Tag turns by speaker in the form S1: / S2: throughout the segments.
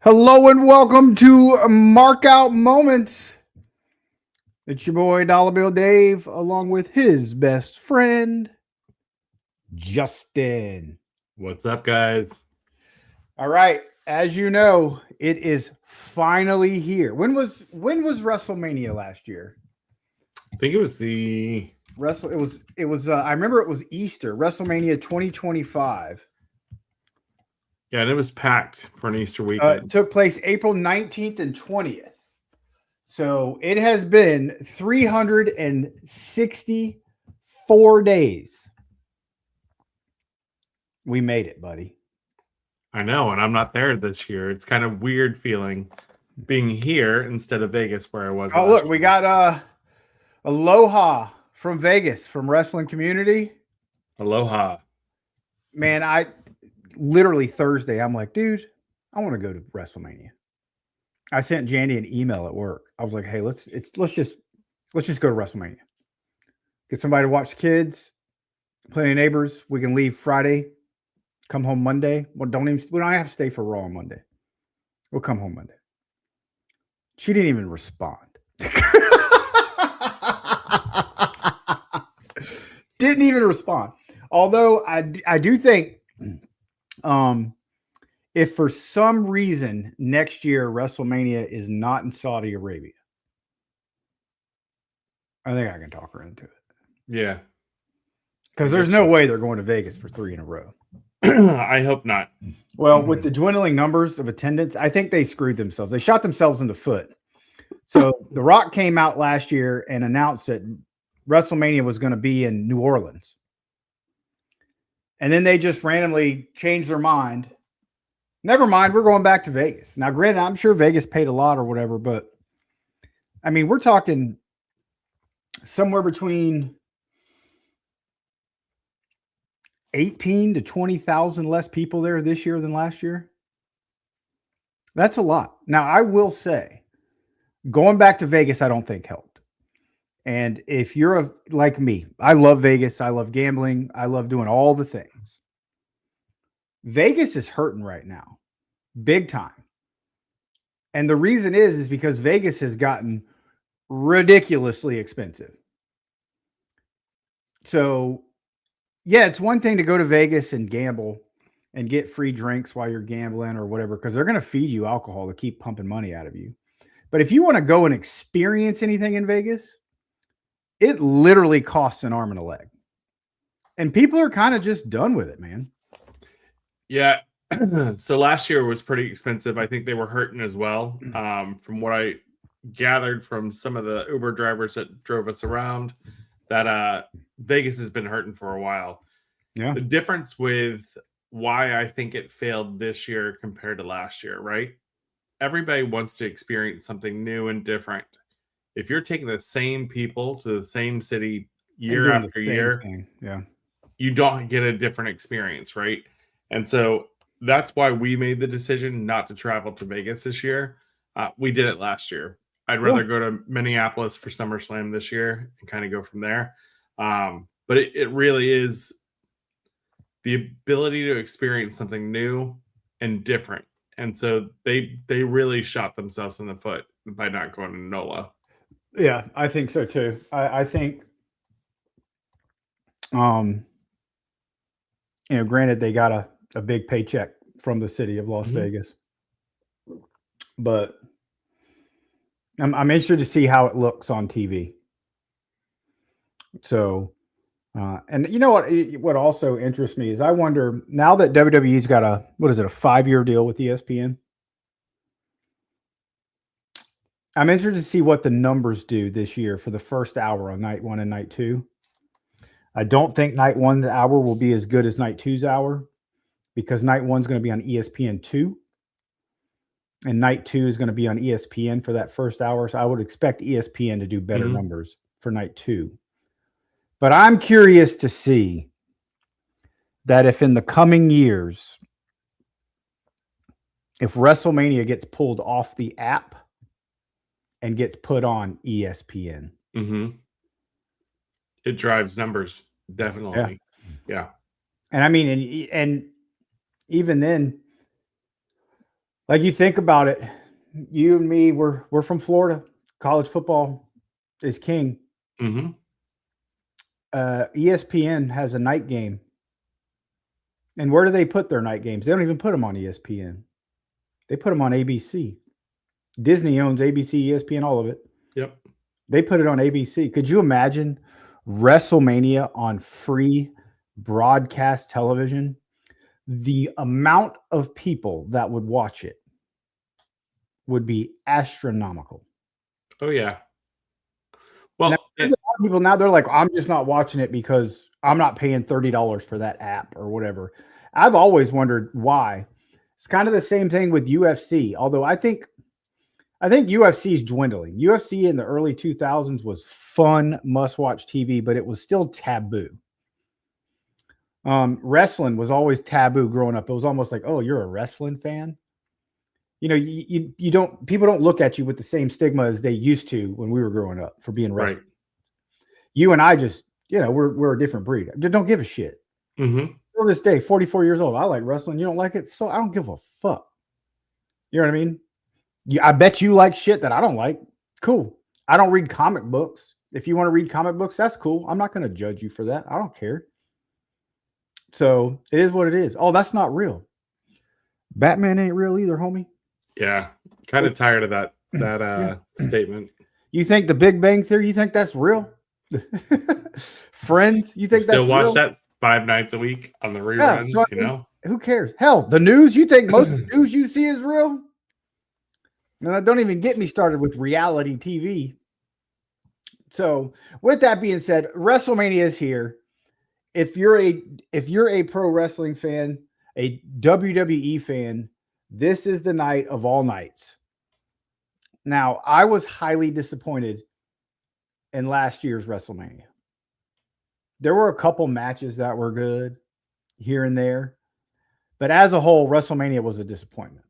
S1: Hello and welcome to Mark Out Moments. It's your boy Dollar Bill Dave, along with his best friend Justin.
S2: What's up, guys?
S1: All right, as you know, it is finally here. When was WrestleMania last year?
S2: I think it was the
S1: I remember it was Easter, WrestleMania 2025.
S2: and it was packed for an Easter
S1: It
S2: weekend.
S1: took place April 19th and 20th. So it has been 364 days. We made it, buddy.
S2: I know, and I'm not there this year. It's kind of weird feeling being here instead of Vegas where I was.
S1: Oh, look, we got Aloha from Vegas, from Wrestling Community.
S2: Aloha.
S1: Man, I literally Thursday, I'm like, dude, I want to go to WrestleMania. I sent Jandy an email at work. I was like, hey, let's just go to WrestleMania. Get somebody to watch the kids, plenty of neighbors. We can leave Friday, come home Monday. Well, we don't have to stay for Raw on Monday. We'll come home Monday. She didn't even respond. Didn't even respond. Although I do think if for some reason next year WrestleMania is not in Saudi Arabia, I think I can talk her into it.
S2: Yeah.
S1: Because there's no way they're going to Vegas for 3 in a row.
S2: I hope not.
S1: Well, with the dwindling numbers of attendance, I think they screwed themselves. They shot themselves in the foot. So The Rock came out last year and announced that WrestleMania was going to be in New Orleans. And then they just randomly changed their mind. Never mind, we're going back to Vegas. Now, granted, I'm sure Vegas paid a lot or whatever, but I mean, we're talking somewhere between 18 to 20,000 less people there this year than last year. That's a lot. Now, I will say, going back to Vegas, I don't think helped. And if you're like me, I love Vegas. I love gambling. I love doing all the things. Vegas is hurting right now, big time. And the reason is because Vegas has gotten ridiculously expensive. So, yeah, it's one thing to go to Vegas and gamble and get free drinks while you're gambling or whatever, because they're going to feed you alcohol to keep pumping money out of you. But if you want to go and experience anything in Vegas, it literally costs an arm and a leg. And people are kind of just done with it, man.
S2: Yeah. So last year was pretty expensive. I think they were hurting as well. From what I gathered from some of the Uber drivers that drove us around, that Vegas has been hurting for a while.
S1: Yeah.
S2: The difference with why I think it failed this year compared to last year, right? Everybody wants to experience something new and different. If you're taking the same people to the same city year after year,
S1: yeah,
S2: you don't get a different experience, right? And so that's why we made the decision not to travel to Vegas this year. We did it last year. I'd rather go to Minneapolis for SummerSlam this year and kind of go from there. But it really is the ability to experience something new and different. And so they really shot themselves in the foot by not going to NOLA.
S1: Yeah, I think so too. I think, granted they got a big paycheck from the city of Las Vegas, but I'm interested to see how it looks on TV. So, and you know what also interests me is I wonder now that WWE's got a 5-year deal with ESPN. I'm interested to see what the numbers do this year for the first hour on night 1 and night 2. I don't think night 1's hour will be as good as night 2's hour because night 1's going to be on ESPN2 and night 2 is going to be on ESPN for that first hour. So I would expect ESPN to do better numbers for night 2. But I'm curious to see that if in the coming years, if WrestleMania gets pulled off the app and gets put on ESPN.
S2: It drives numbers, definitely. Yeah.
S1: And I mean, and even then, Like you think about it, you and me, we're from Florida. College football is king.
S2: Mm-hmm.
S1: ESPN has a night game. And where do they put their night games? They don't even put them on ESPN. They put them on ABC. Disney owns ABC, ESPN, all of it.
S2: Yep.
S1: They put it on ABC. Could you imagine WrestleMania on free broadcast television? The amount of people that would watch it would be astronomical.
S2: Oh yeah.
S1: Now,
S2: Well,
S1: there's a lot of people now they're like, I'm just not watching it because I'm not paying $30 for that app or whatever. I've always wondered why. It's kind of the same thing with UFC, although I think UFC is dwindling. UFC in the early 2000s was fun, must-watch TV, but it was still taboo. Wrestling was always taboo growing up. It was almost like, oh, you're a wrestling fan. You know, you don't people don't look at you with the same stigma as they used to when we were growing up for being wrestling.
S2: right.
S1: You and I just, we're a different breed. Just don't give a shit.
S2: Mm-hmm.
S1: Till this day, 44 years old, I like wrestling. You don't like it, so I don't give a fuck. You know what I mean? I bet you like shit that I don't like. Cool. I don't read comic books. If you want to read comic books, that's cool. I'm not going to judge you for that. I don't care. So it is what it is. Oh, that's not real. Batman ain't real either, homie.
S2: Yeah. Kind of tired of that statement.
S1: You think the Big Bang Theory, you think that's real? Friends, you think
S2: Still
S1: that's
S2: watch
S1: real?
S2: that 5 nights a week on the reruns,
S1: so
S2: you know?
S1: Who cares? Hell, the news, you think most of the news you see is real? Now, don't even get me started with reality TV. So, with that being said, WrestleMania is here. If you're a pro wrestling fan, a WWE fan, this is the night of all nights. Now, I was highly disappointed in last year's WrestleMania. There were a couple matches that were good here and there, but as a whole, WrestleMania was a disappointment.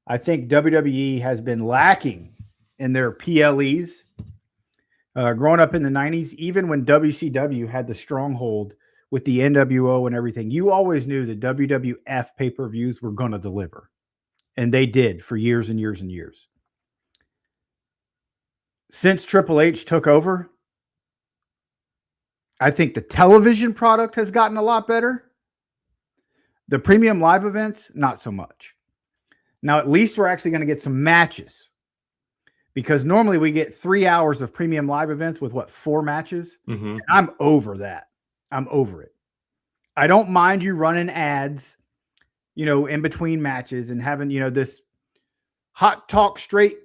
S1: I think WWE has been lacking in their PLEs. Growing up in the 90s, even when WCW had the stronghold with the NWO and everything, you always knew that WWF pay-per-views were going to deliver. And they did for years and years and years. Since Triple H took over, I think the television product has gotten a lot better. The premium live events, not so much. Now, at least we're actually going to get some matches. Because normally we get 3 hours of premium live events with 4 matches.
S2: Mm-hmm.
S1: I'm over that. I'm over it. I don't mind you running ads, in between matches and having, this hot talk straight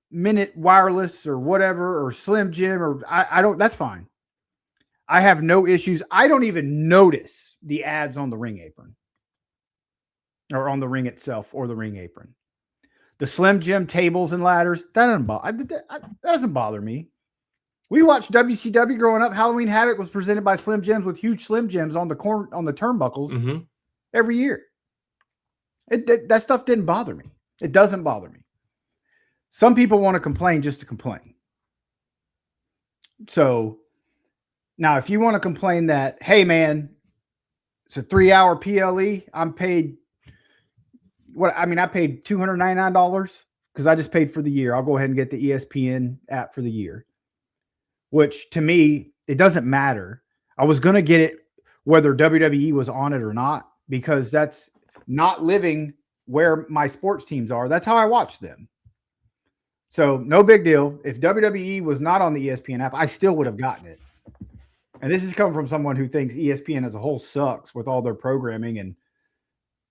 S1: minute wireless or whatever, or Slim Jim, or I don't, that's fine. I have no issues. I don't even notice the ads on the ring apron or on the ring itself or the ring apron. The Slim Jim tables and ladders, that doesn't bother me. We watched WCW growing up. Halloween Havoc was presented by Slim Jims with huge Slim Jims on the turnbuckles every year. That stuff didn't bother me. It doesn't bother me. Some people want to complain just to complain. So now, if you want to complain that, hey man, it's a 3-hour PLE, I'm paid. I paid $299 because I just paid for the year. I'll go ahead and get the ESPN app for the year, which to me, it doesn't matter. I was going to get it whether WWE was on it or not, because that's not living where my sports teams are. That's how I watch them. So no big deal. If WWE was not on the ESPN app, I still would have gotten it. And this is coming from someone who thinks ESPN as a whole sucks with all their programming, and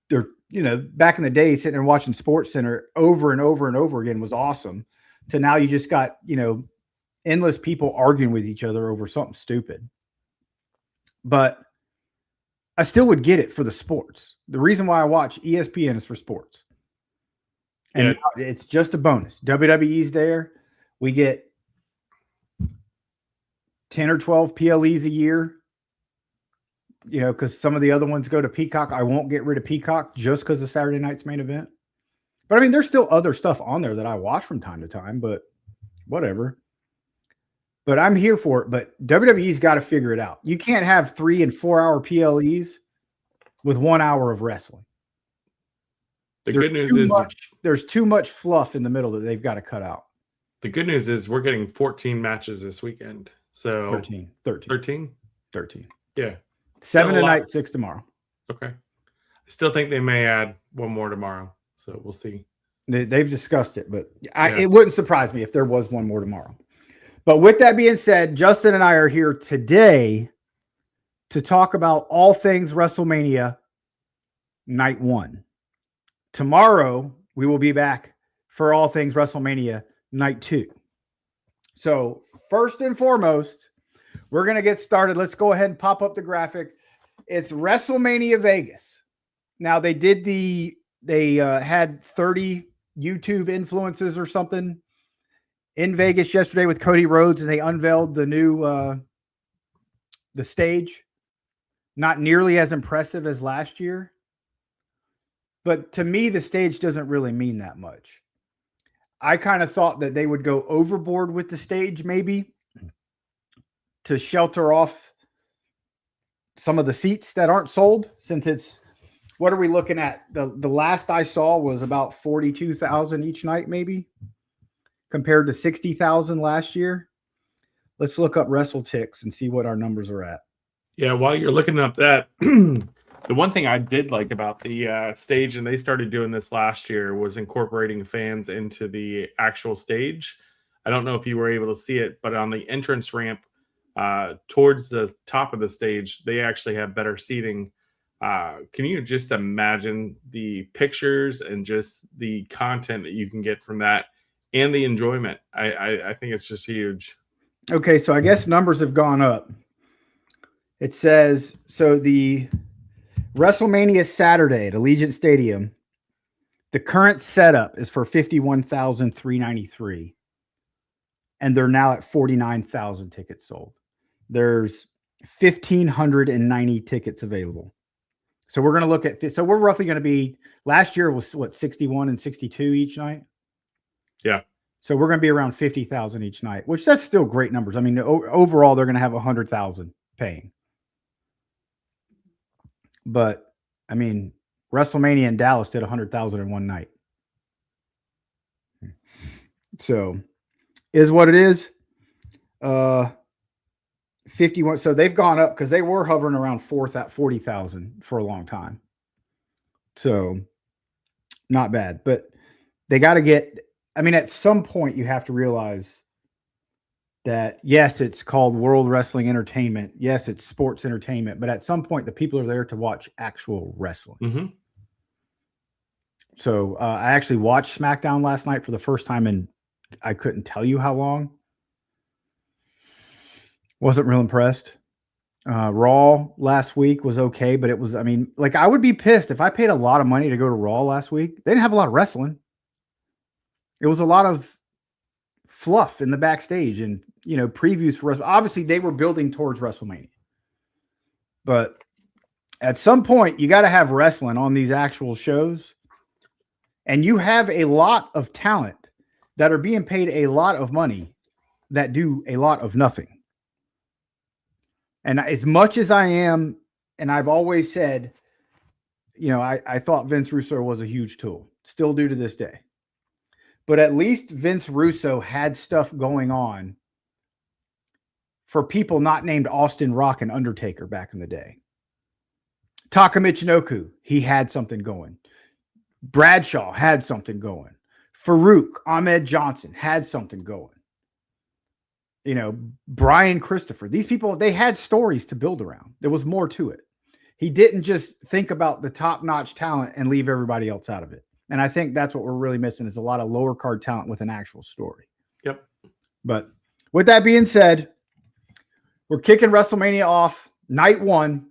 S1: they're, back in the day, sitting and watching Sports Center over and over and over again was awesome. To now you just got, endless people arguing with each other over something stupid. But I still would get it for the sports. The reason why I watch ESPN is for sports. And it's just a bonus. WWE's there. We get 10 or 12 PLEs a year. Because some of the other ones go to Peacock. I won't get rid of Peacock just because of Saturday night's main event. But I mean, there's still other stuff on there that I watch from time to time, but whatever. But I'm here for it. But WWE's got to figure it out. You can't have 3 and 4 hour PLEs with 1 hour of wrestling.
S2: The good news is
S1: there's too much fluff in the middle that they've got to cut out.
S2: The good news is we're getting 14 matches this weekend. So
S1: 13.
S2: 13. Yeah.
S1: 7 tonight, 6 tomorrow.
S2: Okay. I still think they may add one more tomorrow. So we'll see.
S1: They've discussed it, but it wouldn't surprise me if there was one more tomorrow. But with that being said, Justin and I are here today to talk about all things WrestleMania Night 1. Tomorrow, we will be back for all things WrestleMania Night 2. So first and foremost, we're going to get started. Let's go ahead and pop up the graphic. It's WrestleMania Vegas. Now they had 30 YouTube influencers or something in Vegas yesterday with Cody Rhodes, and they unveiled the new the stage. Not nearly as impressive as last year, but to me, the stage doesn't really mean that much. I kind of thought that they would go overboard with the stage, maybe to shelter off some of the seats that aren't sold, since it's, what are we looking at? The last I saw was about 42,000 each night, maybe, compared to 60,000 last year. Let's look up WrestleTix and see what our numbers are at.
S2: Yeah, while you're looking up that, the one thing I did like about the stage, and they started doing this last year, was incorporating fans into the actual stage. I don't know if you were able to see it, but on the entrance ramp towards the top of the stage, they actually have better seating. Can you just imagine the pictures and just the content that you can get from that and the enjoyment? I think it's just huge.
S1: Okay, so I guess numbers have gone up. It says, so the WrestleMania Saturday at Allegiant Stadium, the current setup is for 51,393, and they're now at 49,000 tickets sold. There's 1,590 tickets available. So we're going to look at, so we're roughly going to be, last year was what, 61 and 62 each night?
S2: Yeah.
S1: So we're going to be around 50,000 each night, which that's still great numbers. I mean, overall, they're going to have 100,000 paying. But I mean, WrestleMania in Dallas did 100,000 in one night. So is what it is. 51. So they've gone up because they were hovering around 40,000 for a long time. So not bad, but they got to get, I mean, at some point you have to realize that, yes, it's called World Wrestling Entertainment. Yes, it's sports entertainment. But at some point, the people are there to watch actual wrestling.
S2: Mm-hmm.
S1: So I actually watched SmackDown last night for the first time, and I couldn't tell you how long. Wasn't real impressed. Raw last week was okay, but it was, I mean, like, I would be pissed if I paid a lot of money to go to Raw last week. They didn't have a lot of wrestling. It was a lot of fluff in the backstage and, you know, previews for wrestling. Obviously, they were building towards WrestleMania. But at some point, you got to have wrestling on these actual shows. And you have a lot of talent that are being paid a lot of money that do a lot of nothing. And as much as I am, and I've always said, you know, I thought Vince Russo was a huge tool, still do to this day. But at least Vince Russo had stuff going on for people not named Austin, Rock, and Undertaker back in the day. Taka Michinoku, he had something going. Bradshaw had something going. Farouk, Ahmed Johnson had something going. You know, Brian Christopher. These people, they had stories to build around. There was more to it. He didn't just think about the top-notch talent and leave everybody else out of it. And I think that's what we're really missing, is a lot of lower card talent with an actual story.
S2: Yep.
S1: But with that being said, we're kicking WrestleMania off night 1.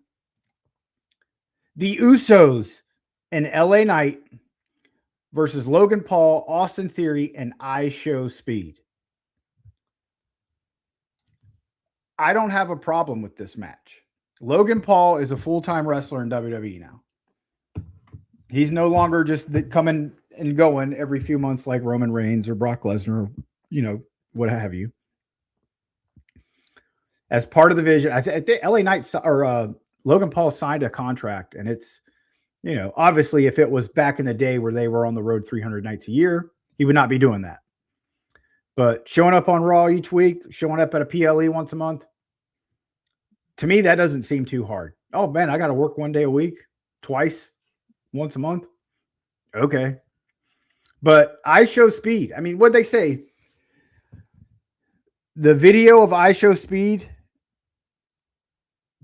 S1: The Usos and LA Knight versus Logan Paul, Austin Theory, and I Show Speed. I don't have a problem with this match. Logan Paul is a full-time wrestler in WWE now. He's no longer just coming and going every few months like Roman Reigns or Brock Lesnar, or, you know, what have you. As part of the vision, I think LA Knight or Logan Paul signed a contract, and it's You know, obviously, if it was back in the day where they were on the road 300 nights a year, he would not be doing that. But showing up on Raw each week, showing up at a PLE once a month, to me, that doesn't seem too hard. Oh, man, I got to work one day a week, twice, once a month. Okay. But I Show Speed. I mean, what'd they say? The video of I Show Speed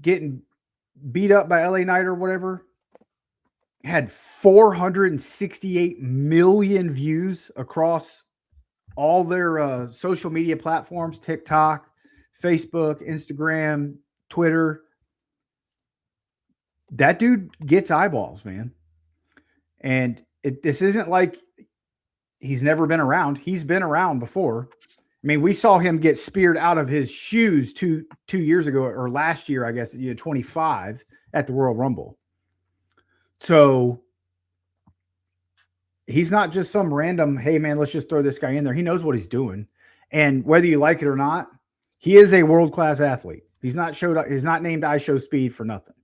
S1: getting beat up by LA Knight or whatever had 468 million views across all their social media platforms, TikTok, Facebook, Instagram, Twitter. That dude gets eyeballs, man. And this isn't like he's never been around. He's been around before. I mean, we saw him get speared out of his shoes two years ago, or last year, I guess, 25 at the Royal Rumble. So he's not just some random, hey, man, let's just throw this guy in there. He knows what he's doing. And whether you like it or not, he is a world-class athlete. He's not named I Show Speed for nothing.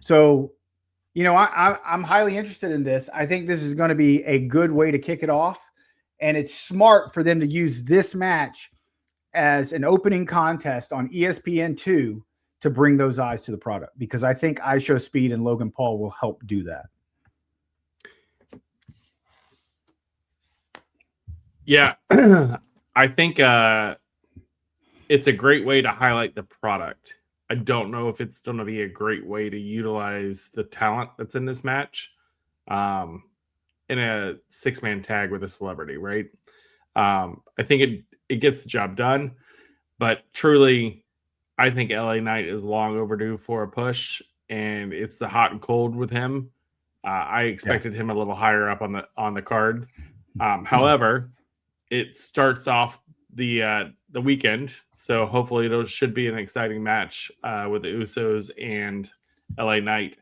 S1: So, you know, I'm highly interested in this. I think this is going to be a good way to kick it off. And it's smart for them to use this match as an opening contest on ESPN2 to bring those eyes to the product, because I think I Show Speed and Logan Paul will help do that.
S2: Yeah, I think it's a great way to highlight the product. I don't know if it's going to be a great way to utilize the talent that's in this match in a 6-man tag with a celebrity, right? I think it gets the job done, but truly, I think LA Knight is long overdue for a push, and it's the hot and cold with him. I expected him a little higher up on the card. However, it starts off the weekend, so hopefully it should be an exciting match with the Usos and LA Knight.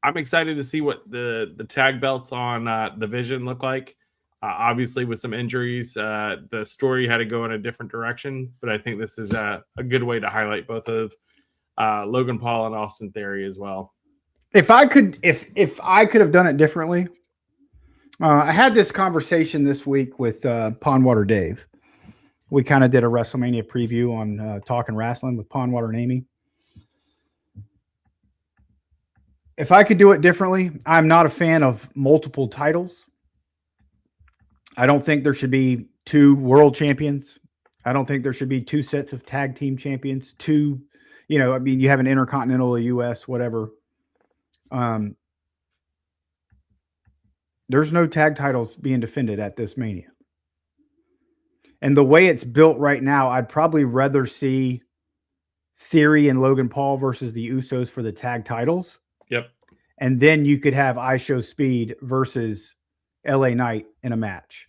S2: I'm excited to see what the tag belts on the Vision look like. Obviously, with some injuries, the story had to go in a different direction, but I think this is a good way to highlight both of Logan Paul and Austin Theory as well.
S1: If I could have done it differently, I had this conversation this week with Pondwater Dave. We kind of did a WrestleMania preview on Talking Wrestling with Pondwater and Amy. If I could do it differently, I'm not a fan of multiple titles. I don't think there should be 2 world champions. I don't think there should be 2 sets of tag team champions. You have an Intercontinental, a US, whatever. There's no tag titles being defended at this Mania. And the way it's built right now, I'd probably rather see Theory and Logan Paul versus the Usos for the tag titles.
S2: Yep.
S1: And then you could have I Show Speed versus LA Knight in a match.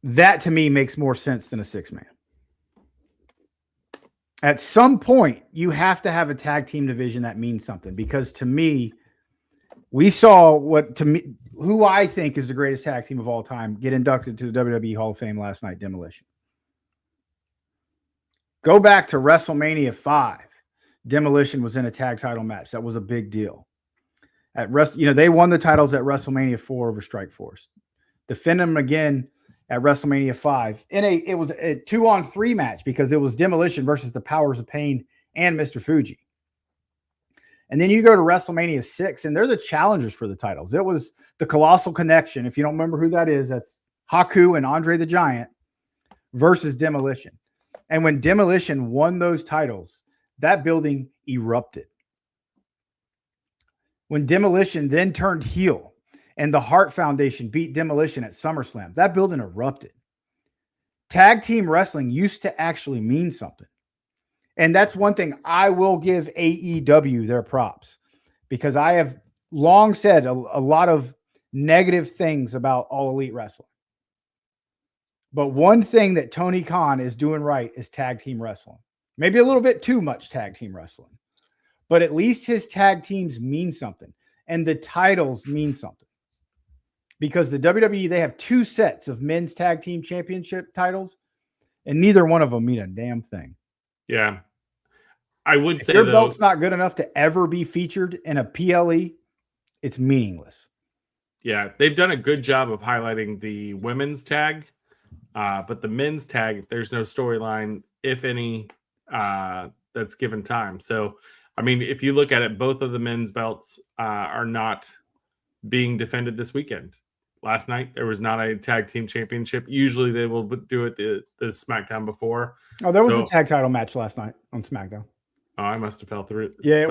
S1: That to me makes more sense than a 6-man. At some point, you have to have a tag team division that means something, because to me, we saw who I think is the greatest tag team of all time get inducted to the WWE Hall of Fame last night, Demolition. Go back to WrestleMania 5. Demolition was in a tag title match. That was a big deal. They won the titles at WrestleMania 4 over Strikeforce. Defend them again at WrestleMania 5. It was a 2-on-3 match, because it was Demolition versus the Powers of Pain and Mr. Fuji. And then you go to WrestleMania 6, and they're the challengers for the titles. It was the Colossal Connection. If you don't remember who that is, that's Haku and Andre the Giant versus Demolition. And when Demolition won those titles, that building erupted. When Demolition then turned heel and the Hart Foundation beat Demolition at SummerSlam, that building erupted. Tag team wrestling used to actually mean something. And that's one thing I will give AEW their props, because I have long said a lot of negative things about All Elite Wrestling. But one thing that Tony Khan is doing right is tag team wrestling. Maybe a little bit too much tag team wrestling, but at least his tag teams mean something, and the titles mean something. Because the WWE, they have 2 sets of men's tag team championship titles, and neither one of them mean a damn thing.
S2: Yeah. I would say
S1: your belt's not good enough to ever be featured in a PLE it's meaningless.
S2: Yeah, they've done a good job of highlighting the women's tag, but the men's tag, there's no storyline, if any, that's given time. So, I mean, if you look at it, both of the men's belts are not being defended this weekend. Last night, there was not a tag team championship. Usually, they will do it the SmackDown before.
S1: Oh, there was a tag title match last night on SmackDown.
S2: Oh, I must have fell through.
S1: Yeah,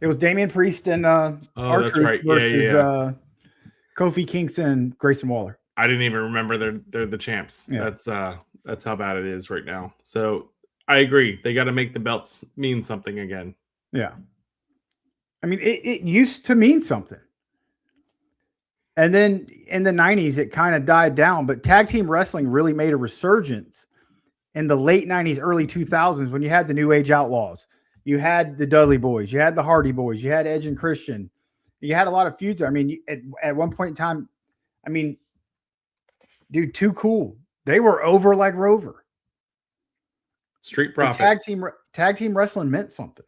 S1: it was Damian Priest and R-Truth
S2: right.
S1: versus Kofi Kingston and Grayson Waller.
S2: I didn't even remember they're the champs.
S1: Yeah.
S2: That's how bad it is right now. So I agree. They got to make the belts mean something again.
S1: Yeah. I mean, it used to mean something. And then in the 90s, it kind of died down. But tag team wrestling really made a resurgence in the late 90s, early 2000s when you had the New Age Outlaws. You had the Dudley Boys. You had the Hardy Boys. You had Edge and Christian. You had a lot of feuds. I mean, at one point in time, I mean, dude, Too Cool. They were over like Rover.
S2: Street Profits.
S1: Tag team wrestling meant something.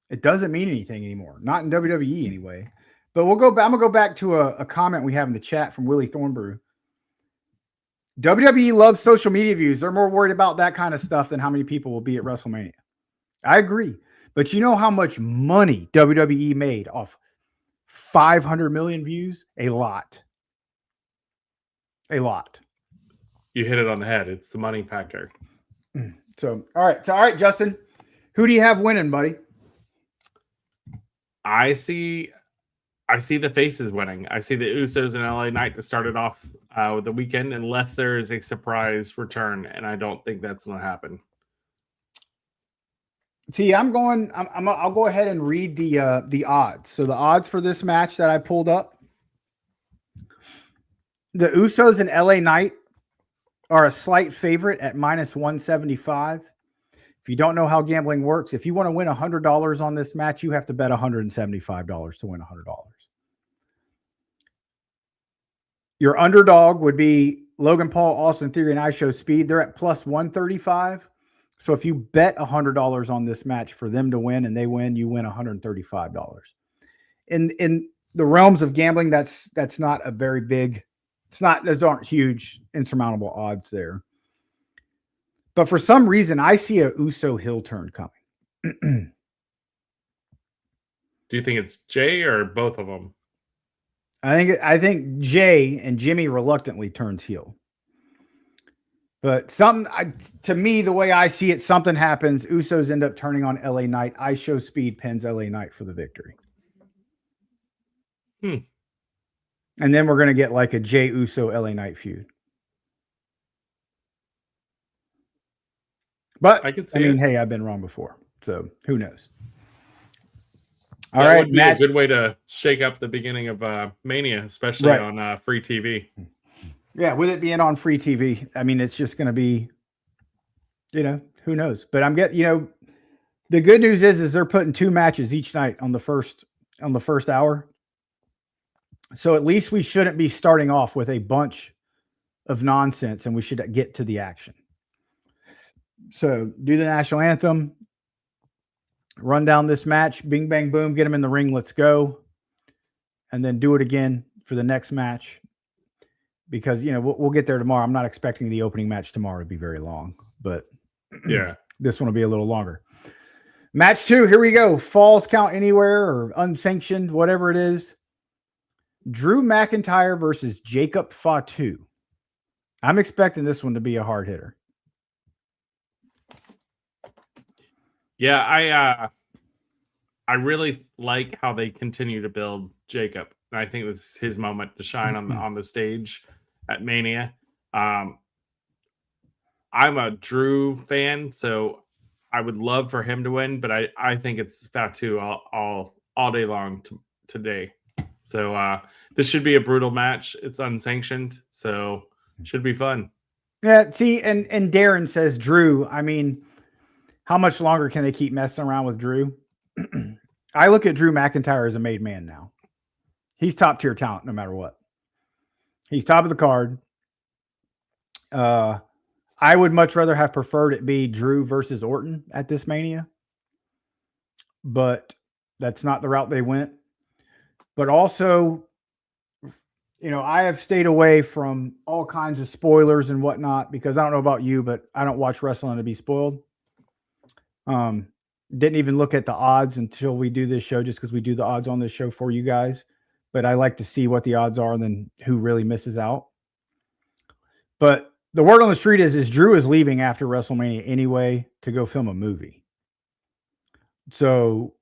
S1: It doesn't mean anything anymore. Not in WWE anyway. But I'm gonna go back to a comment we have in the chat from Willie Thornbrew. WWE loves social media views. They're more worried about that kind of stuff than how many people will be at WrestleMania. I agree. But you know how much money WWE made off 500 million views? A lot. A lot.
S2: You hit it on the head. It's the money factor.
S1: So, all right, Justin. Who do you have winning, buddy?
S2: I see the faces winning. I see the Usos and LA Knight to start it off with the weekend, unless there is a surprise return, and I don't think that's going to happen.
S1: See, I'll go ahead and read the odds. So the odds for this match that I pulled up, the Usos and LA Knight are a slight favorite at -175. If you don't know how gambling works, if you want to win $100 on this match, you have to bet $175 to win $100. Your underdog would be Logan Paul, Austin Theory, and I Show Speed. They're at +135. So if you bet $100 on this match for them to win and they win, you win $135. In the realms of gambling, that's not a very big. Those aren't huge, insurmountable odds there. But for some reason, I see a Uso heel turn coming.
S2: Do you think it's Jay or both of them?
S1: I think Jay and Jimmy reluctantly turns heel. But to me, the way I see it, something happens. Usos end up turning on LA Knight. I Show Speed pins LA Knight for the victory. And then we're going to get like a Jay Uso LA Knight feud. But I mean, hey, I've been wrong before. So who knows? All right,
S2: would be a good way to shake up the beginning of Mania, especially on free TV.
S1: Yeah, with it being on free TV, I mean, it's just going to be, who knows? But the good news is they're putting 2 matches each night on the first hour. So at least we shouldn't be starting off with a bunch of nonsense, and we should get to the action. So do the national anthem, run down this match, bing, bang, boom, get them in the ring, let's go. And then do it again for the next match. Because, we'll get there tomorrow. I'm not expecting the opening match tomorrow to be very long, but
S2: yeah,
S1: this one will be a little longer. Match 2, here we go. Falls Count Anywhere or unsanctioned, whatever it is. Drew McIntyre versus Jacob Fatu. I'm expecting this one to be a hard hitter.
S2: Yeah, I really like how they continue to build Jacob. And I think this is his moment to shine on the stage at Mania. I'm a Drew fan, so I would love for him to win, but I think it's Fatu all day long today. So this should be a brutal match. It's unsanctioned, so should be fun.
S1: Yeah, see, and Darren says Drew. I mean, how much longer can they keep messing around with Drew? I look at Drew McIntyre as a made man now. He's top tier talent no matter what. He's top of the card. I would much rather have preferred it be Drew versus Orton at this Mania, but that's not the route they went. but also, I have stayed away from all kinds of spoilers and whatnot because I don't know about you, but I don't watch wrestling to be spoiled. Didn't even look at the odds until we do this show, just because we do the odds on this show for you guys. But I like to see what the odds are and then who really misses out. But the word on the street is Drew is leaving after WrestleMania anyway to go film a movie. So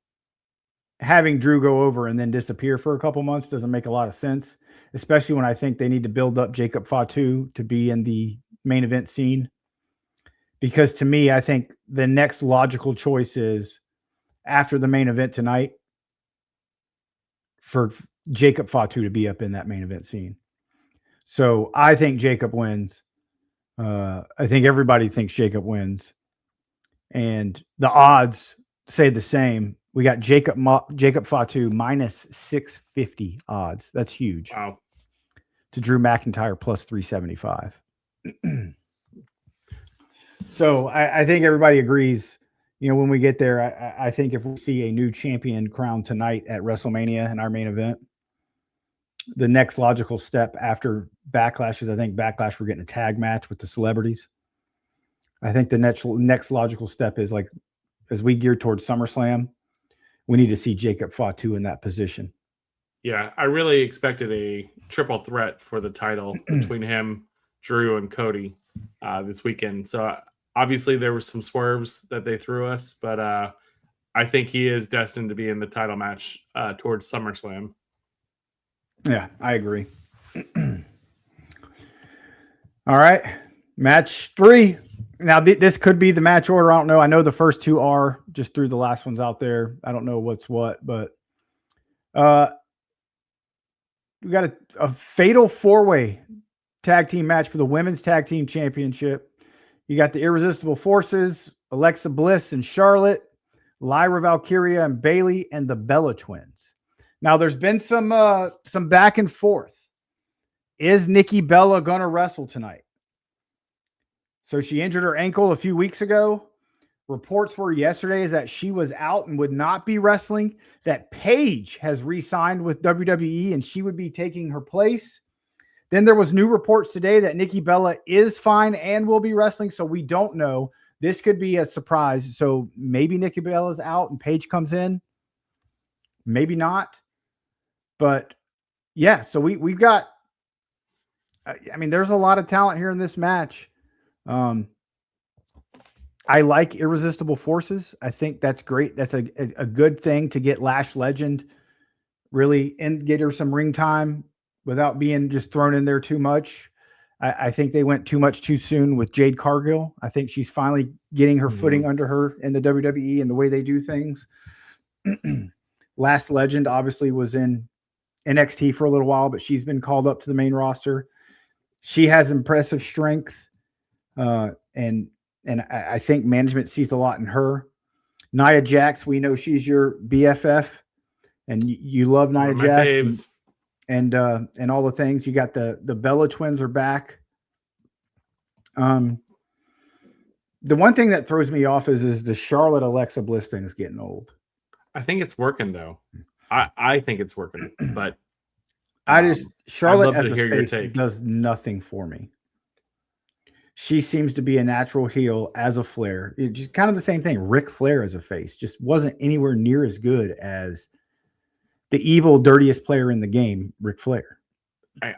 S1: having Drew go over and then disappear for a couple months doesn't make a lot of sense, especially when I think they need to build up Jacob Fatu to be in the main event scene. Because to me, I think the next logical choice is after the main event tonight for Jacob Fatu to be up in that main event scene. So I think Jacob wins. I think everybody thinks Jacob wins. And the odds say the same. We got Jacob Fatu minus 650 odds. That's huge.
S2: Wow.
S1: To Drew McIntyre plus 375. So I think everybody agrees. When we get there, I think if we see a new champion crowned tonight at WrestleMania in our main event, the next logical step after Backlash is, I think Backlash, we're getting a tag match with the celebrities. I think the next logical step is, like, as we gear towards SummerSlam, we need to see Jacob Fatu in that position.
S2: Yeah, I really expected a triple threat for the title between him, Drew, and Cody this weekend. So obviously there were some swerves that they threw us, but I think he is destined to be in the title match towards SummerSlam.
S1: Yeah, I agree. All right, match 3. Now, this could be the match order. I don't know. I know the first 2 are, just threw the last ones out there. I don't know what's what, but we got a fatal 4-way tag team match for the women's tag team championship. You got the Irresistible Forces, Alexa Bliss and Charlotte, Lyra Valkyria and Bayley, and the Bella Twins. Now, there's been some back and forth. Is Nikki Bella going to wrestle tonight? So she injured her ankle a few weeks ago. Reports were yesterday is that she was out and would not be wrestling, that Paige has re-signed with WWE and she would be taking her place. Then there was new reports today that Nikki Bella is fine and will be wrestling, so we don't know. This could be a surprise. So maybe Nikki Bella's out and Paige comes in. Maybe not. But yeah, so we've got, there's a lot of talent here in this match. I like Irresistible Forces. I think that's great. That's a good thing to get Lash Legend really and get her some ring time without being just thrown in there too much. I think they went too much too soon with Jade Cargill. I think she's finally getting her footing under her in the WWE and the way they do things. Lash Legend obviously was in NXT for a little while, but she's been called up to the main roster. She has impressive strength, and I think management sees a lot in her. Nia Jax, we know she's your BFF, and you love Nia Jax and all the things. You got the Bella Twins are back. The one thing that throws me off is the Charlotte Alexa Bliss thing is getting old.
S2: I think it's working though. I think it's working, but
S1: Charlotte as a face does nothing for me. She seems to be a natural heel as a Flair. It's just kind of the same thing. Ric Flair as a face just wasn't anywhere near as good as the evil, dirtiest player in the game, Ric Flair.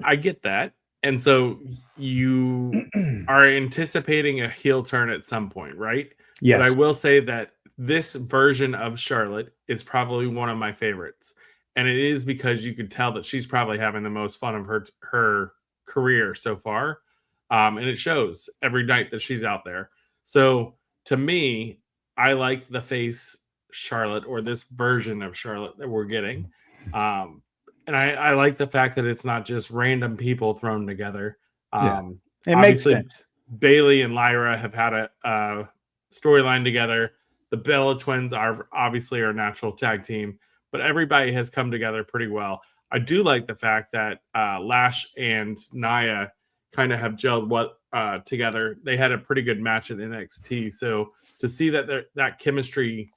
S2: I get that. And so you are anticipating a heel turn at some point, right?
S1: Yes.
S2: But I will say that this version of Charlotte is probably one of my favorites. And it is because you could tell that she's probably having the most fun of her career so far. And it shows every night that she's out there. So to me, I liked the face Charlotte, or this version of Charlotte that we're getting. And I like the fact that it's not just random people thrown together.
S1: It makes sense.
S2: Bayley and Lyra have had a storyline together. The Bella Twins are obviously our natural tag team, but everybody has come together pretty well. I do like the fact that Lash and Nia kind of have gelled together. They had a pretty good match at NXT. So to see that chemistry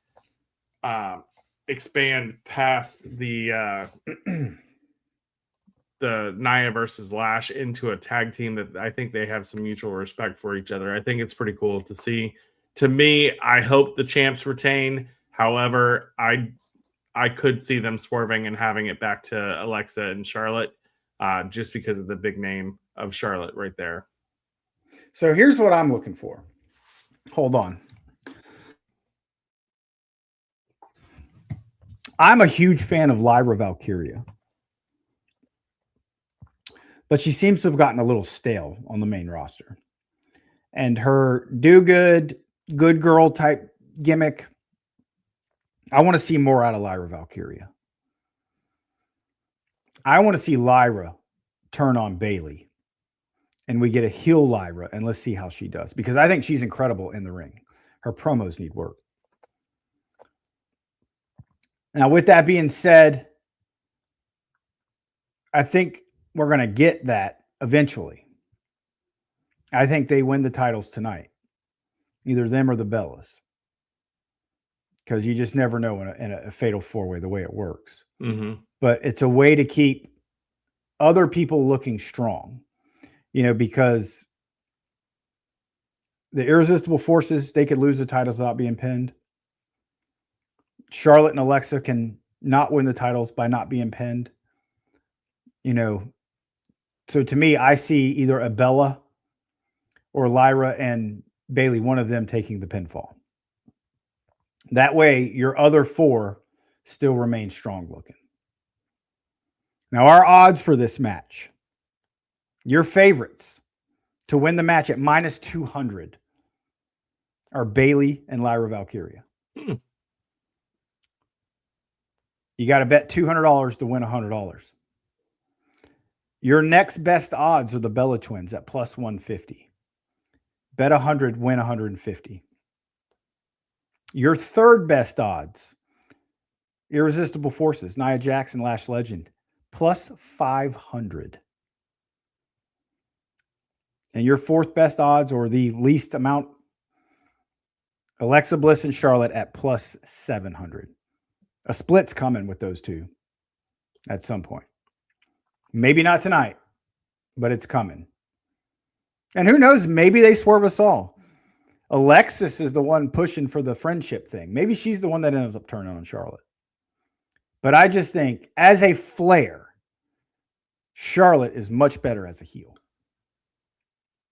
S2: expand past the Nia versus Lash into a tag team that I think they have some mutual respect for each other. I think it's pretty cool to see. To me, I hope the champs retain. However, I could see them swerving and having it back to Alexa and Charlotte, just because of the big name of Charlotte right there.
S1: So here's what I'm looking for. Hold on. I'm a huge fan of Lyra Valkyria, but she seems to have gotten a little stale on the main roster. And her good girl type gimmick, I want to see more out of Lyra Valkyria. I want to see Lyra turn on Bayley, and we get a heel Lyra, and let's see how she does, because I think she's incredible in the ring. Her promos need work. Now, with that being said, I think we're going to get that eventually. I think they win the titles tonight, either them or the Bellas, because you just never know in a fatal four-way the way it works.
S2: Mm-hmm.
S1: But it's a way to keep other people looking strong, because the Irresistible Forces, they could lose the titles without being pinned. Charlotte and Alexa can not win the titles by not being pinned. So to me, I see either a Bella or Lyra and Bayley, one of them taking the pinfall. That way, your other four still remain strong looking. Now, our odds for this match, your favorites to win the match at minus 200 are Bayley and Lyra Valkyria. You got to bet $200 to win $100. Your next best odds are the Bella Twins at plus 150. Bet 100, win 150. Your third best odds, Irresistible Forces, Nia Jax and Lash Legend, plus 500. And your fourth best odds, or the least amount, Alexa Bliss and Charlotte at plus 700. A split's coming with those two at some point. Maybe not tonight, but it's coming. And who knows, maybe they swerve us all. Alexis is the one pushing for the friendship thing. Maybe she's the one that ends up turning on Charlotte. But I just think, as a flair, Charlotte is much better as a heel.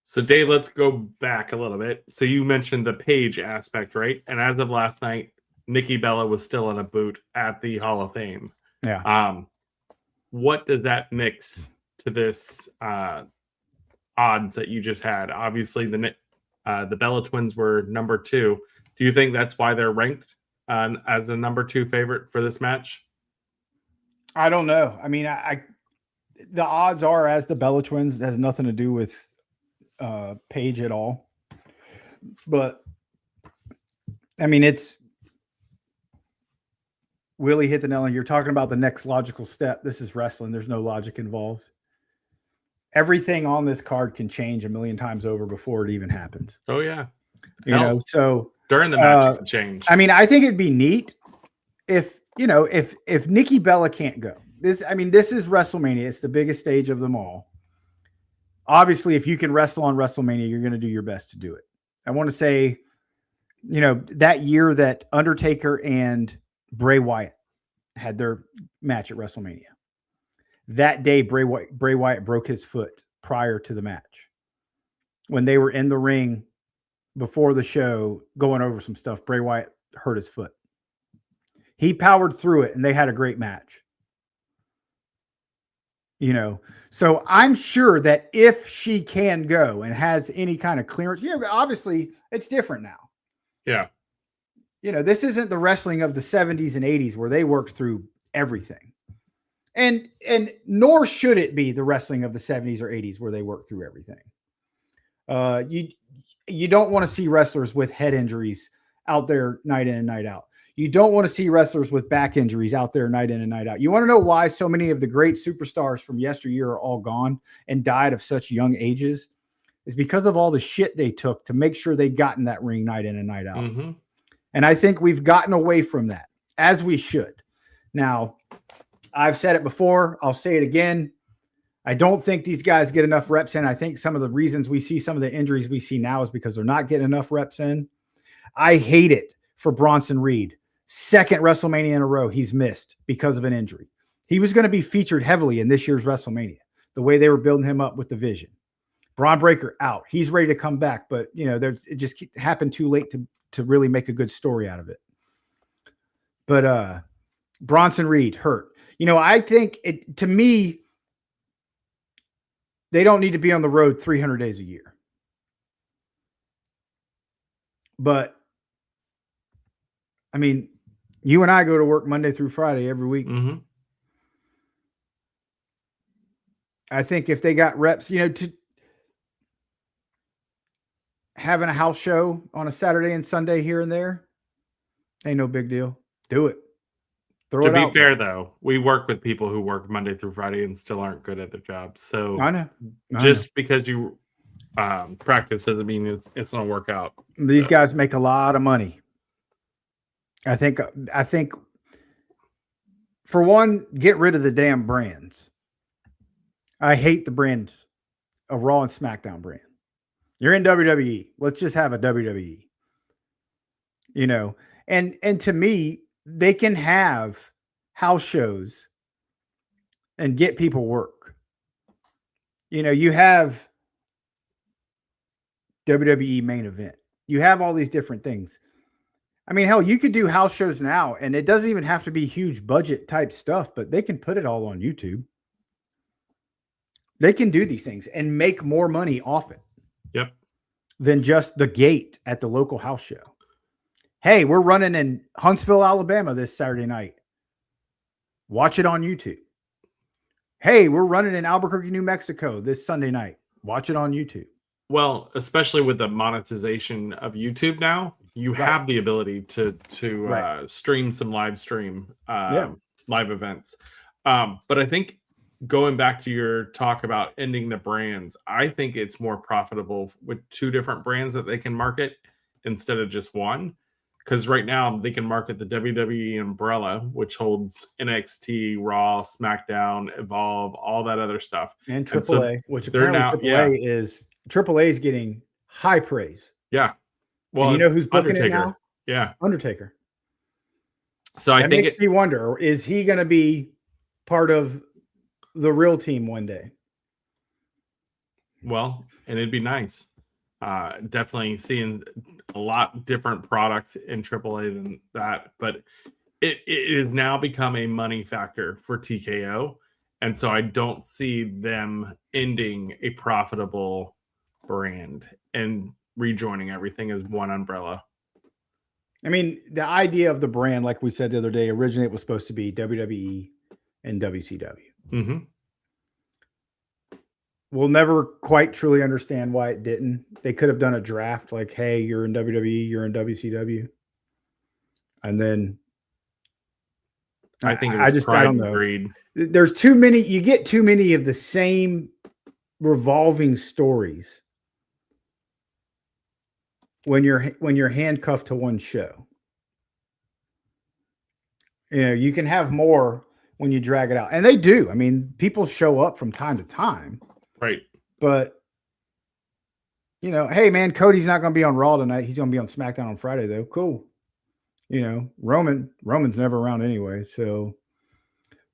S2: So, Dave, let's go back a little bit. So you mentioned the Paige aspect, right? And as of last night, Nikki Bella was still in a boot at the Hall of Fame.
S1: Yeah.
S2: What does that mix to this odds that you just had? Obviously, the Bella Twins were number 2. Do you think that's why they're ranked as a number 2 favorite for this match?
S1: I don't know. I mean, the odds are as the Bella Twins. It has nothing to do with Paige at all. But I mean, it's Willie hit the nail on. You're talking about the next logical step. This is wrestling. There's no logic involved. Everything on this card can change a million times over before it even happens.
S2: Oh yeah.
S1: So
S2: during the match it can change.
S1: I mean, I think it'd be neat if Nikki Bella can't go. This is WrestleMania. It's the biggest stage of them all. Obviously, if you can wrestle on WrestleMania, you're going to do your best to do it. I want to say, that year that Undertaker and Bray Wyatt had their match at WrestleMania. That day, Bray Wyatt broke his foot prior to the match. When they were in the ring before the show going over some stuff, Bray Wyatt hurt his foot. He powered through it, and they had a great match. So I'm sure that if she can go and has any kind of clearance, obviously it's different now.
S2: Yeah.
S1: This isn't the wrestling of the 70s and 80s where they worked through everything. And nor should it be the wrestling of the 70s or 80s where they work through everything. You don't want to see wrestlers with head injuries out there night in and night out. You don't want to see wrestlers with back injuries out there night in and night out. You want to know why so many of the great superstars from yesteryear are all gone and died of such young ages? It's because of all the shit they took to make sure they got in that ring night in and night out.
S2: Mm-hmm.
S1: And I think we've gotten away from that. as we should. Now, I've said it before. I'll say it again. I don't think these guys get enough reps in. I think some of the reasons we see some of the injuries we see now is because they're not getting enough reps in. I hate it for Bronson Reed. Second WrestleMania in a row he's missed because of an injury. He was going to be featured heavily in this year's WrestleMania, the way they were building him up with the Vision. Braun Breaker out. He's ready to come back, but it just happened too late to really make a good story out of it. But Bronson Reed hurt. I think to me, they don't need to be on the road 300 days a year. But I mean, you and I go to work Monday through Friday every week.
S2: Mm-hmm.
S1: I think if they got reps, to having a house show on a Saturday and Sunday here and there, ain't no big deal. Do it.
S2: To be fair, though, we work with people who work Monday through Friday and still aren't good at their job. So
S1: I know.
S2: Because you practice doesn't mean it's going to work out.
S1: These guys make a lot of money. I think for one, get rid of the damn brands. I hate the brands of Raw and SmackDown brand. You're in WWE. Let's just have a WWE. And to me, they can have house shows and get people work. You have WWE main event. You have all these different things. I mean, hell, you could do house shows now, and it doesn't even have to be huge budget type stuff, but they can put it all on YouTube. They can do these things and make more money off it.
S2: Yep.
S1: Than just the gate at the local house show. Hey, we're running in Huntsville, Alabama this Saturday night. Watch it on YouTube. Hey, we're running in Albuquerque, New Mexico this Sunday night. Watch it on YouTube.
S2: Well, especially with the monetization of YouTube now, you have the ability to stream some live events. But I think going back to your talk about ending the brands, I think it's more profitable with two different brands that they can market instead of just one. Because right now they can market the WWE umbrella, which holds NXT, Raw, SmackDown, Evolve, all that other stuff.
S1: And AAA, which apparently AAA is getting high praise.
S2: Yeah. Well,
S1: and who's booking it now?
S2: Yeah.
S1: Undertaker.
S2: So I think
S1: makes me wonder, is he going to be part of the real team one day?
S2: Well, and it'd be nice. Definitely seeing a lot different product in AAA than that, but it has now become a money factor for TKO, and so I don't see them ending a profitable brand and rejoining everything as one umbrella.
S1: I mean, the idea of the brand, like we said the other day, originally it was supposed to be WWE and WCW.
S2: Mm-hmm.
S1: We'll never quite truly understand why it didn't. They could have done a draft like, hey, you're in WWE, you're in WCW. And then
S2: I think it was
S1: I don't know.
S2: Greed.
S1: There's too many, you get too many of the same revolving stories when you're handcuffed to one show. You can have more when you drag it out. And they do. I mean, people show up from time to time.
S2: Right.
S1: But, hey, man, Cody's not going to be on Raw tonight. He's going to be on SmackDown on Friday, though. Cool. Roman's never around anyway. So,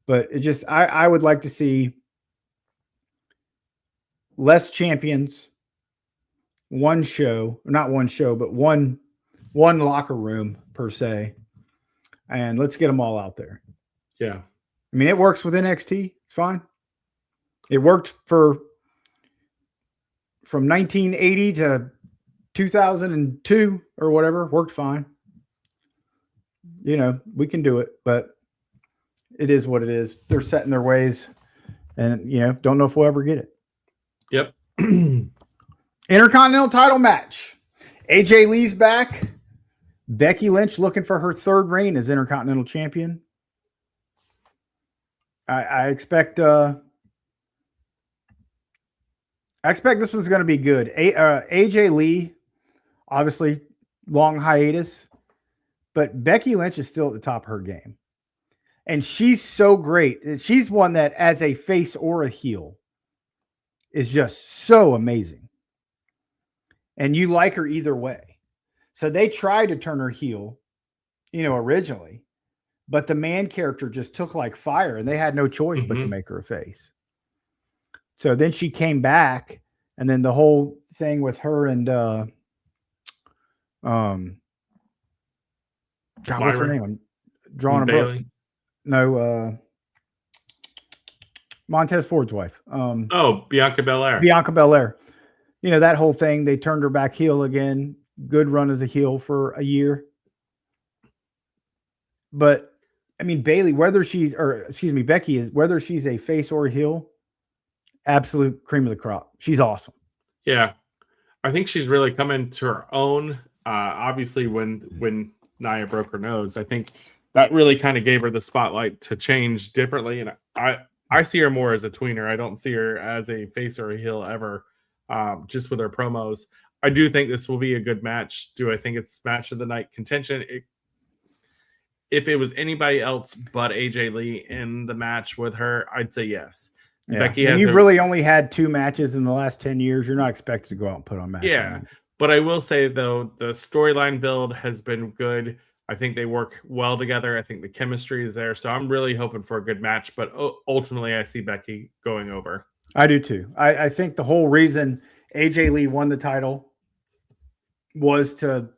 S1: but it just, I would like to see less champions, one show, not one show, but one locker room per se. And let's get them all out there.
S2: Yeah.
S1: I mean, it works with NXT. It's fine. It worked from 1980 to 2002 or whatever. Worked fine. We can do it, but it is what it is. They're set in their ways, and don't know if we'll ever get it.
S2: Yep.
S1: Intercontinental title match. AJ Lee's back. Becky Lynch looking for her third reign as Intercontinental Champion. I expect this one's going to be good. AJ Lee, obviously, long hiatus, But Becky Lynch is still at the top of her game. And she's so great. She's one that, as a face or a heel, is just so amazing. And you like her either way. So they tried to turn her heel, originally. But the man character just took like fire, and they had no choice but to make her a face. So then she came back, and then the whole thing with her and God, what's her name? I'm drawing a book. No, Montez Ford's wife.
S2: Bianca Belair.
S1: Bianca Belair. That whole thing, they turned her back heel again. Good run as a heel for a year. But I mean, Becky is, whether she's a face or a heel, absolute cream of the crop. She's awesome.
S2: Yeah. I think she's really coming to her own. Obviously, when Nia broke her nose, I think that really kind of gave her the spotlight to change differently. And I see her more as a tweener. I don't see her as a face or a heel ever, just with her promos. I do think this will be a good match. Do I think it's match of the night contention? If it was anybody else but AJ Lee in the match with her, I'd say yes.
S1: Yeah. Becky you've really only had 2 matches in the last 10 years. You're not expected to go out and put on matches.
S2: Yeah. But I will say, though, the storyline build has been good. I think they work well together. I think the chemistry is there. So I'm really hoping for a good match. But ultimately, I see Becky going over.
S1: I do, too. I think the whole reason AJ Lee won the title was to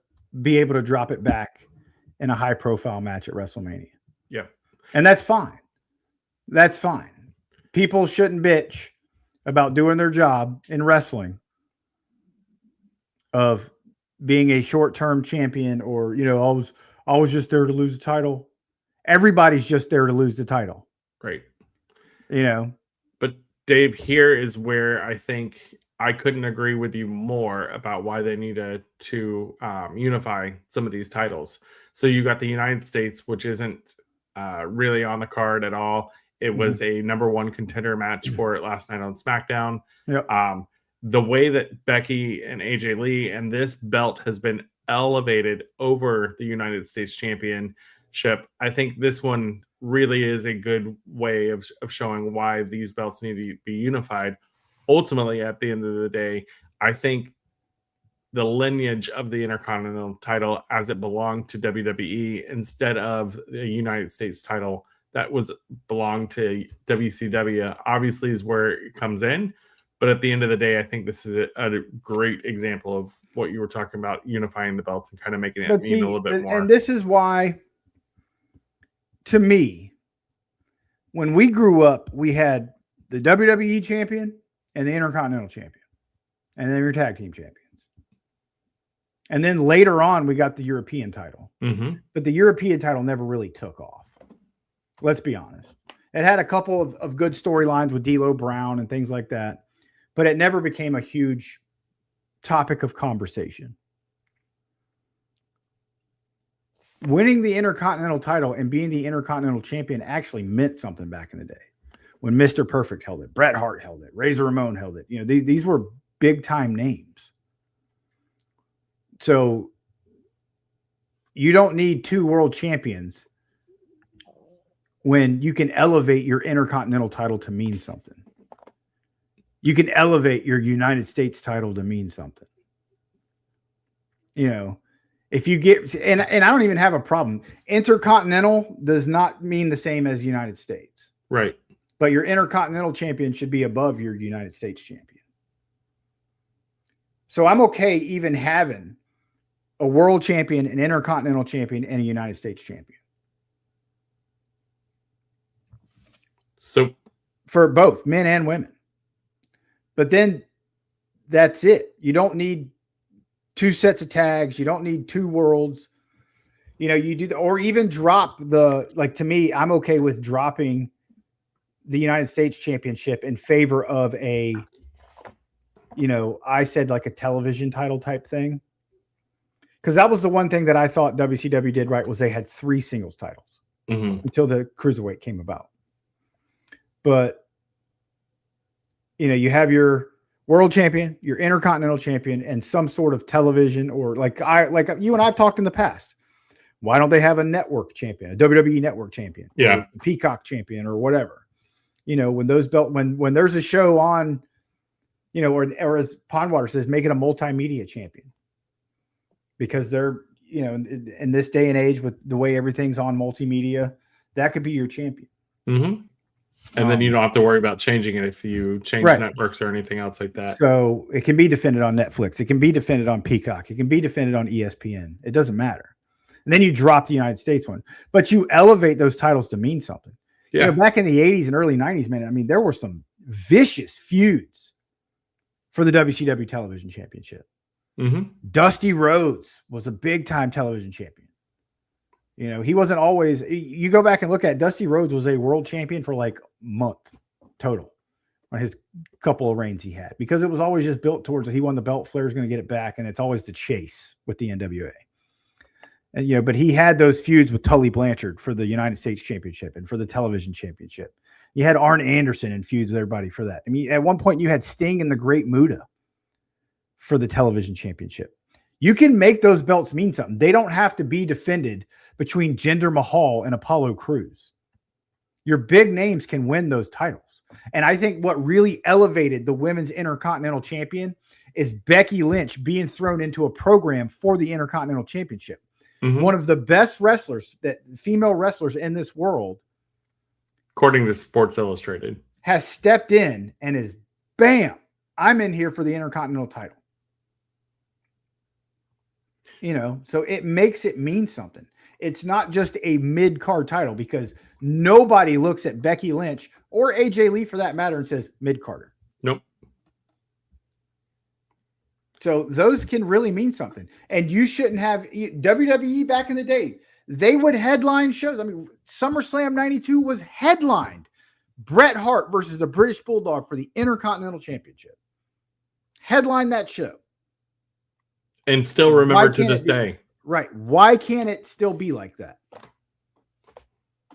S1: be able to drop it back in a high-profile match at WrestleMania.
S2: Yeah.
S1: And that's fine. That's fine. People shouldn't bitch about doing their job in wrestling of being a short-term champion or, I was just there to lose the title. Everybody's just there to lose the title.
S2: Right.
S1: But
S2: Dave, here is where I think I couldn't agree with you more about why they needed to unify some of these titles. So you got the United States, which isn't really on the card at all. It was a number 1 contender match for it last night on SmackDown.
S1: Yep.
S2: The way that Becky and AJ Lee and this belt has been elevated over the United States Championship, I think this one really is a good way of showing why these belts need to be unified. Ultimately, at the end of the day, I think the lineage of the Intercontinental title as it belonged to WWE instead of the United States title that belonged to WCW obviously is where it comes in. But at the end of the day, I think this is a great example of what you were talking about, unifying the belts and kind of making it mean a little bit more.
S1: And this is why, to me, when we grew up, we had the WWE champion and the Intercontinental champion, and then your tag team champions. And then later on, we got the European title. But the European title never really took off. Let's be honest. It had a couple of good storylines with D'Lo Brown and things like that, but it never became a huge topic of conversation. Winning the Intercontinental title and being the Intercontinental champion actually meant something back in the day. When Mr. Perfect held it, Bret Hart held it, Razor Ramon held it. These were big time names. So you don't need 2 world champions when you can elevate your Intercontinental title to mean something. You can elevate your United States title to mean something. If you get, and I don't even have a problem. Intercontinental does not mean the same as United States.
S2: Right.
S1: But your Intercontinental champion should be above your United States champion. So I'm okay even having a world champion, an Intercontinental champion, and a United States champion.
S2: So
S1: for both men and women. But then that's it. You don't need 2 sets of tags. You don't need 2 worlds. You do or even drop to me, I'm okay with dropping the United States Championship in favor of I said like a television title type thing. Because that was the one thing that I thought WCW did right was they had 3 singles titles until the Cruiserweight came about. But, you have your world champion, your Intercontinental champion, and some sort of television or like you and I've talked in the past. Why don't they have a network champion, a WWE network champion,
S2: Yeah.
S1: or a Peacock champion, or whatever? When those when there's a show on, or as Pondwater says, make it a multimedia champion, because they're, in this day and age with the way everything's on multimedia, that could be your champion.
S2: Mm-hmm. And then you don't have to worry about changing it if you change networks or anything else like that.
S1: So it can be defended on Netflix. It can be defended on Peacock. It can be defended on ESPN. It doesn't matter. And then you drop the United States one, but you elevate those titles to mean something.
S2: Yeah.
S1: Back in the 80s and early 90s, man, I mean, there were some vicious feuds for the WCW Television Championship.
S2: Mm-hmm.
S1: Dusty Rhodes was a big-time television champion. He wasn't always. You go back and look at Dusty Rhodes was a world champion for like a month total on his couple of reigns he had, because it was always just built towards he won the belt, Flair's going to get it back, and it's always the chase with the NWA. And but he had those feuds with Tully Blanchard for the United States Championship and for the Television Championship. You had Arn Anderson in feuds with everybody for that. I mean, at one point you had Sting and the Great Muta for the Television Championship. You can make those belts mean something. They don't have to be defended between Jinder Mahal and Apollo Crews. Your big names can win those titles. And I think what really elevated the Women's Intercontinental Champion is Becky Lynch being thrown into a program for the Intercontinental Championship. Mm-hmm. One of the best female wrestlers in this world,
S2: according to Sports Illustrated,
S1: has stepped in and is, bam, I'm in here for the Intercontinental title. So it makes it mean something. It's not just a mid-card title, because nobody looks at Becky Lynch or AJ Lee for that matter and says mid-carder.
S2: Nope.
S1: So those can really mean something. And you shouldn't have WWE back in the day. They would headline shows. I mean, SummerSlam 92 was headlined Bret Hart versus the British Bulldog for the Intercontinental Championship. Headline that show.
S2: And still remember to this day.
S1: Right. Why can't it still be like that?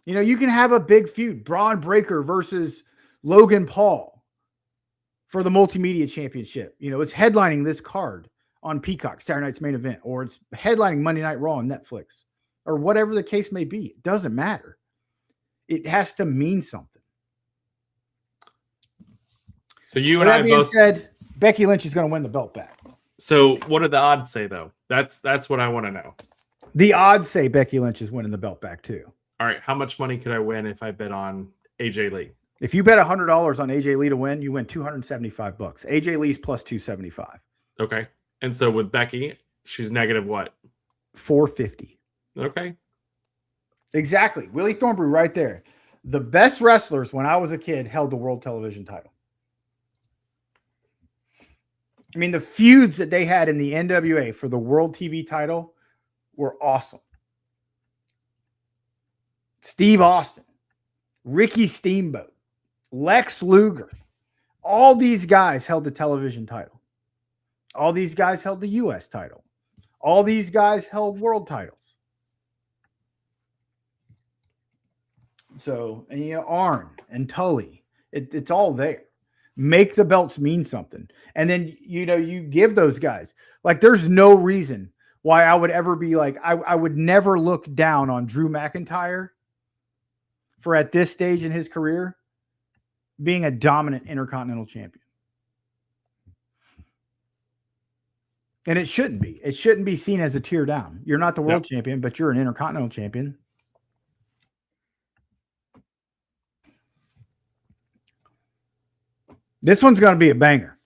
S1: You can have a big feud. Braun Breaker versus Logan Paul for the Multimedia Championship. It's headlining this card on Peacock, Saturday Night's Main Event, or it's headlining Monday Night Raw on Netflix, or whatever the case may be. It doesn't matter. It has to mean something.
S2: So you and I both
S1: said Becky Lynch is going to win the belt back.
S2: So what do the odds say, though? That's what I want to know.
S1: The odds say Becky Lynch is winning the belt back, too.
S2: All right. How much money could I win if I bet on AJ Lee?
S1: If you bet $100 on AJ Lee to win, you win $275. AJ Lee's plus 275.
S2: Okay. And so with Becky, she's negative what?
S1: 450.
S2: Okay.
S1: Exactly. Willie Thornberry right there. The best wrestlers when I was a kid held the world television title. I mean, the feuds that they had in the NWA for the world TV title were awesome. Steve Austin, Ricky Steamboat, Lex Luger, all these guys held the television title. All these guys held the U.S. title. All these guys held world titles. So, and Arn and Tully, it's all there. Make the belts mean something. And then, you give those guys, like, there's no reason why I would ever be like, I would never look down on Drew McIntyre for at this stage in his career being a dominant Intercontinental champion. And it shouldn't be. It shouldn't be seen as a tear down. You're not the world champion, but you're an Intercontinental champion. This one's going to be a banger.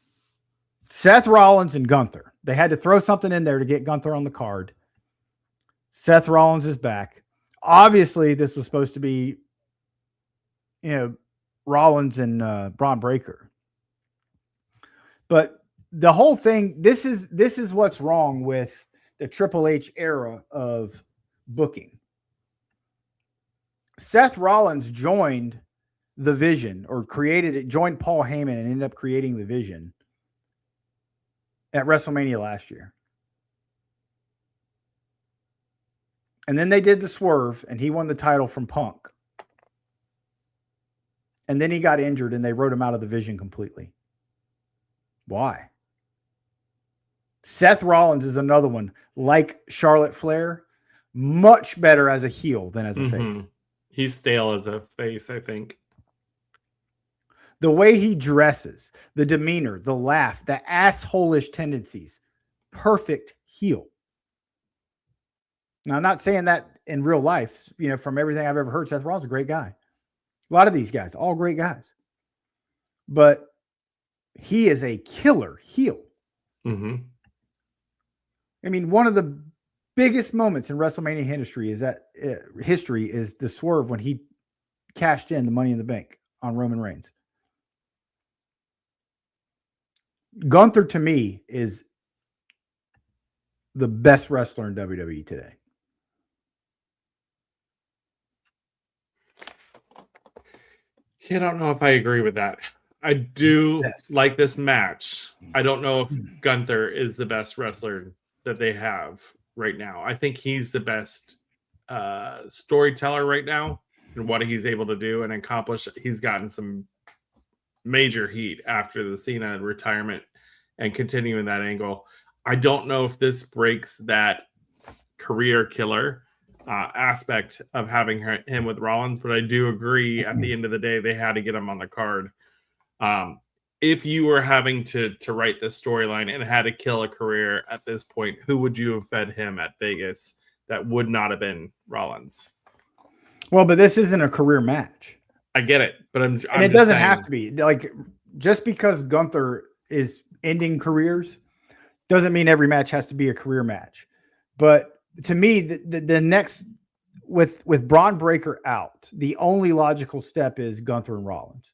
S1: Seth Rollins and Gunther. They had to throw something in there to get Gunther on the card. Seth Rollins is back. Obviously, this was supposed to be, Rollins and Braun Breaker. But the whole thing, this is what's wrong with the Triple H era of booking. Seth Rollins joined the Vision, or joined Paul Heyman and ended up creating the Vision at WrestleMania last year. And then they did the swerve and he won the title from Punk. And then he got injured and they wrote him out of the Vision completely. Why? Seth Rollins is another one, like Charlotte Flair, much better as a heel than as a face.
S2: Mm-hmm. He's stale as a face, I think.
S1: The way he dresses, the demeanor, the laugh, the assholish tendencies, perfect heel. Now, I'm not saying that in real life. From everything I've ever heard, Seth Rollins is a great guy. A lot of these guys, all great guys. But he is a killer heel.
S2: Mm-hmm.
S1: I mean, one of the biggest moments in WrestleMania history is the swerve when he cashed in the Money in the Bank on Roman Reigns. Gunther, to me, is the best wrestler in WWE today.
S2: Yeah, I don't know if I agree with that. I do like this match. I don't know if Gunther is the best wrestler that they have right now. I think he's the best storyteller right now and what he's able to do and accomplish. He's gotten some major heat after the Cena retirement and continuing that angle. I don't know if this breaks that career killer aspect of having him with Rollins, but I do agree at the end of the day they had to get him on the card. If you were having to write this storyline and had to kill a career at this point, who would you have fed him at Vegas that would not have been Rollins?
S1: Well, but this isn't a career match.
S2: I get it, but I'm
S1: and it doesn't have to be. Like, just because Gunther is ending careers doesn't mean every match has to be a career match. But to me, the next with Braun Breaker out, the only logical step is Gunther and Rollins,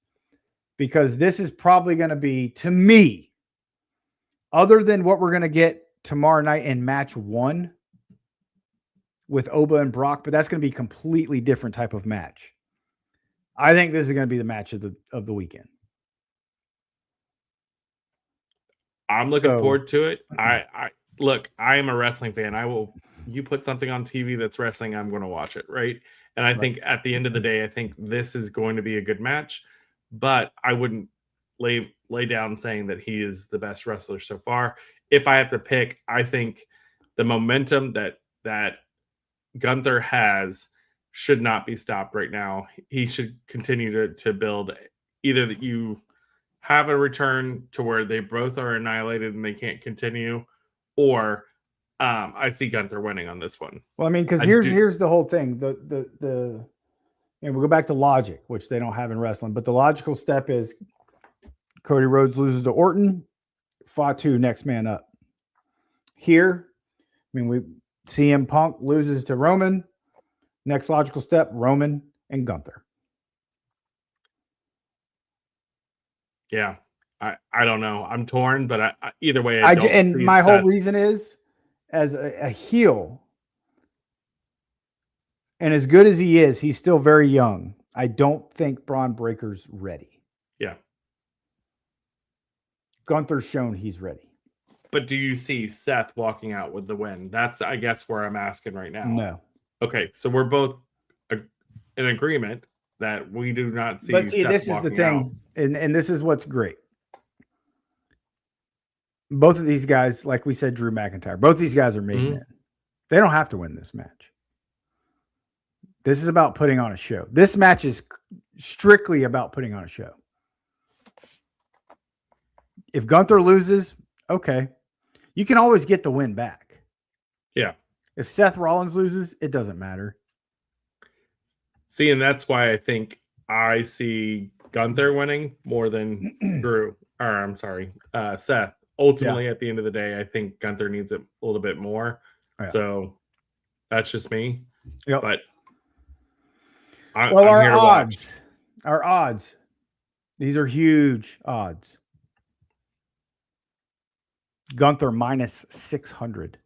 S1: because this is probably going to be, to me, other than what we're going to get tomorrow night in match 1 with Oba and Brock, but that's going to be a completely different type of match. I think this is going to be the match of the weekend.
S2: I'm looking forward to it. I look, I am a wrestling fan. You put something on TV that's wrestling, I'm going to watch it, right? And I think at the end of the day, I think this is going to be a good match, but I wouldn't lay down saying that he is the best wrestler so far. If I have to pick, I think the momentum that Gunther has should not be stopped right now. He should continue to build. Either that you have a return to where they both are annihilated and they can't continue, or I see Gunther winning on this one.
S1: Well, I mean, because here's the whole thing. And we'll go back to logic, which they don't have in wrestling. But the logical step is Cody Rhodes loses to Orton, Fatu next man up. Here, I mean, we CM Punk loses to Roman. Next logical step, Roman and Gunther.
S2: Yeah, I don't know. I'm torn, but either way,
S1: and my whole reason is, as a heel, and as good as he is, he's still very young. I don't think Braun Breaker's ready.
S2: Yeah.
S1: Gunther's shown he's ready.
S2: But do you see Seth walking out with the win? That's, I guess, where I'm asking right now.
S1: No.
S2: Okay, so we're both in agreement that we do not see.
S1: But see,
S2: Seth
S1: this is the thing, and this is what's great. Both of these guys, like we said, Drew McIntyre, both these guys are made men. They don't have to win this match. This is about putting on a show. This match is strictly about putting on a show. If Gunther loses, okay. You can always get the win back.
S2: Yeah.
S1: If Seth Rollins loses, it doesn't matter.
S2: See, and that's why I think I see Gunther winning more than Seth. Ultimately, at the end of the day, I think Gunther needs it a little bit more. Yeah. So that's just me.
S1: Yep.
S2: But
S1: I'm here to watch. Our odds. These are huge odds. Gunther minus 600.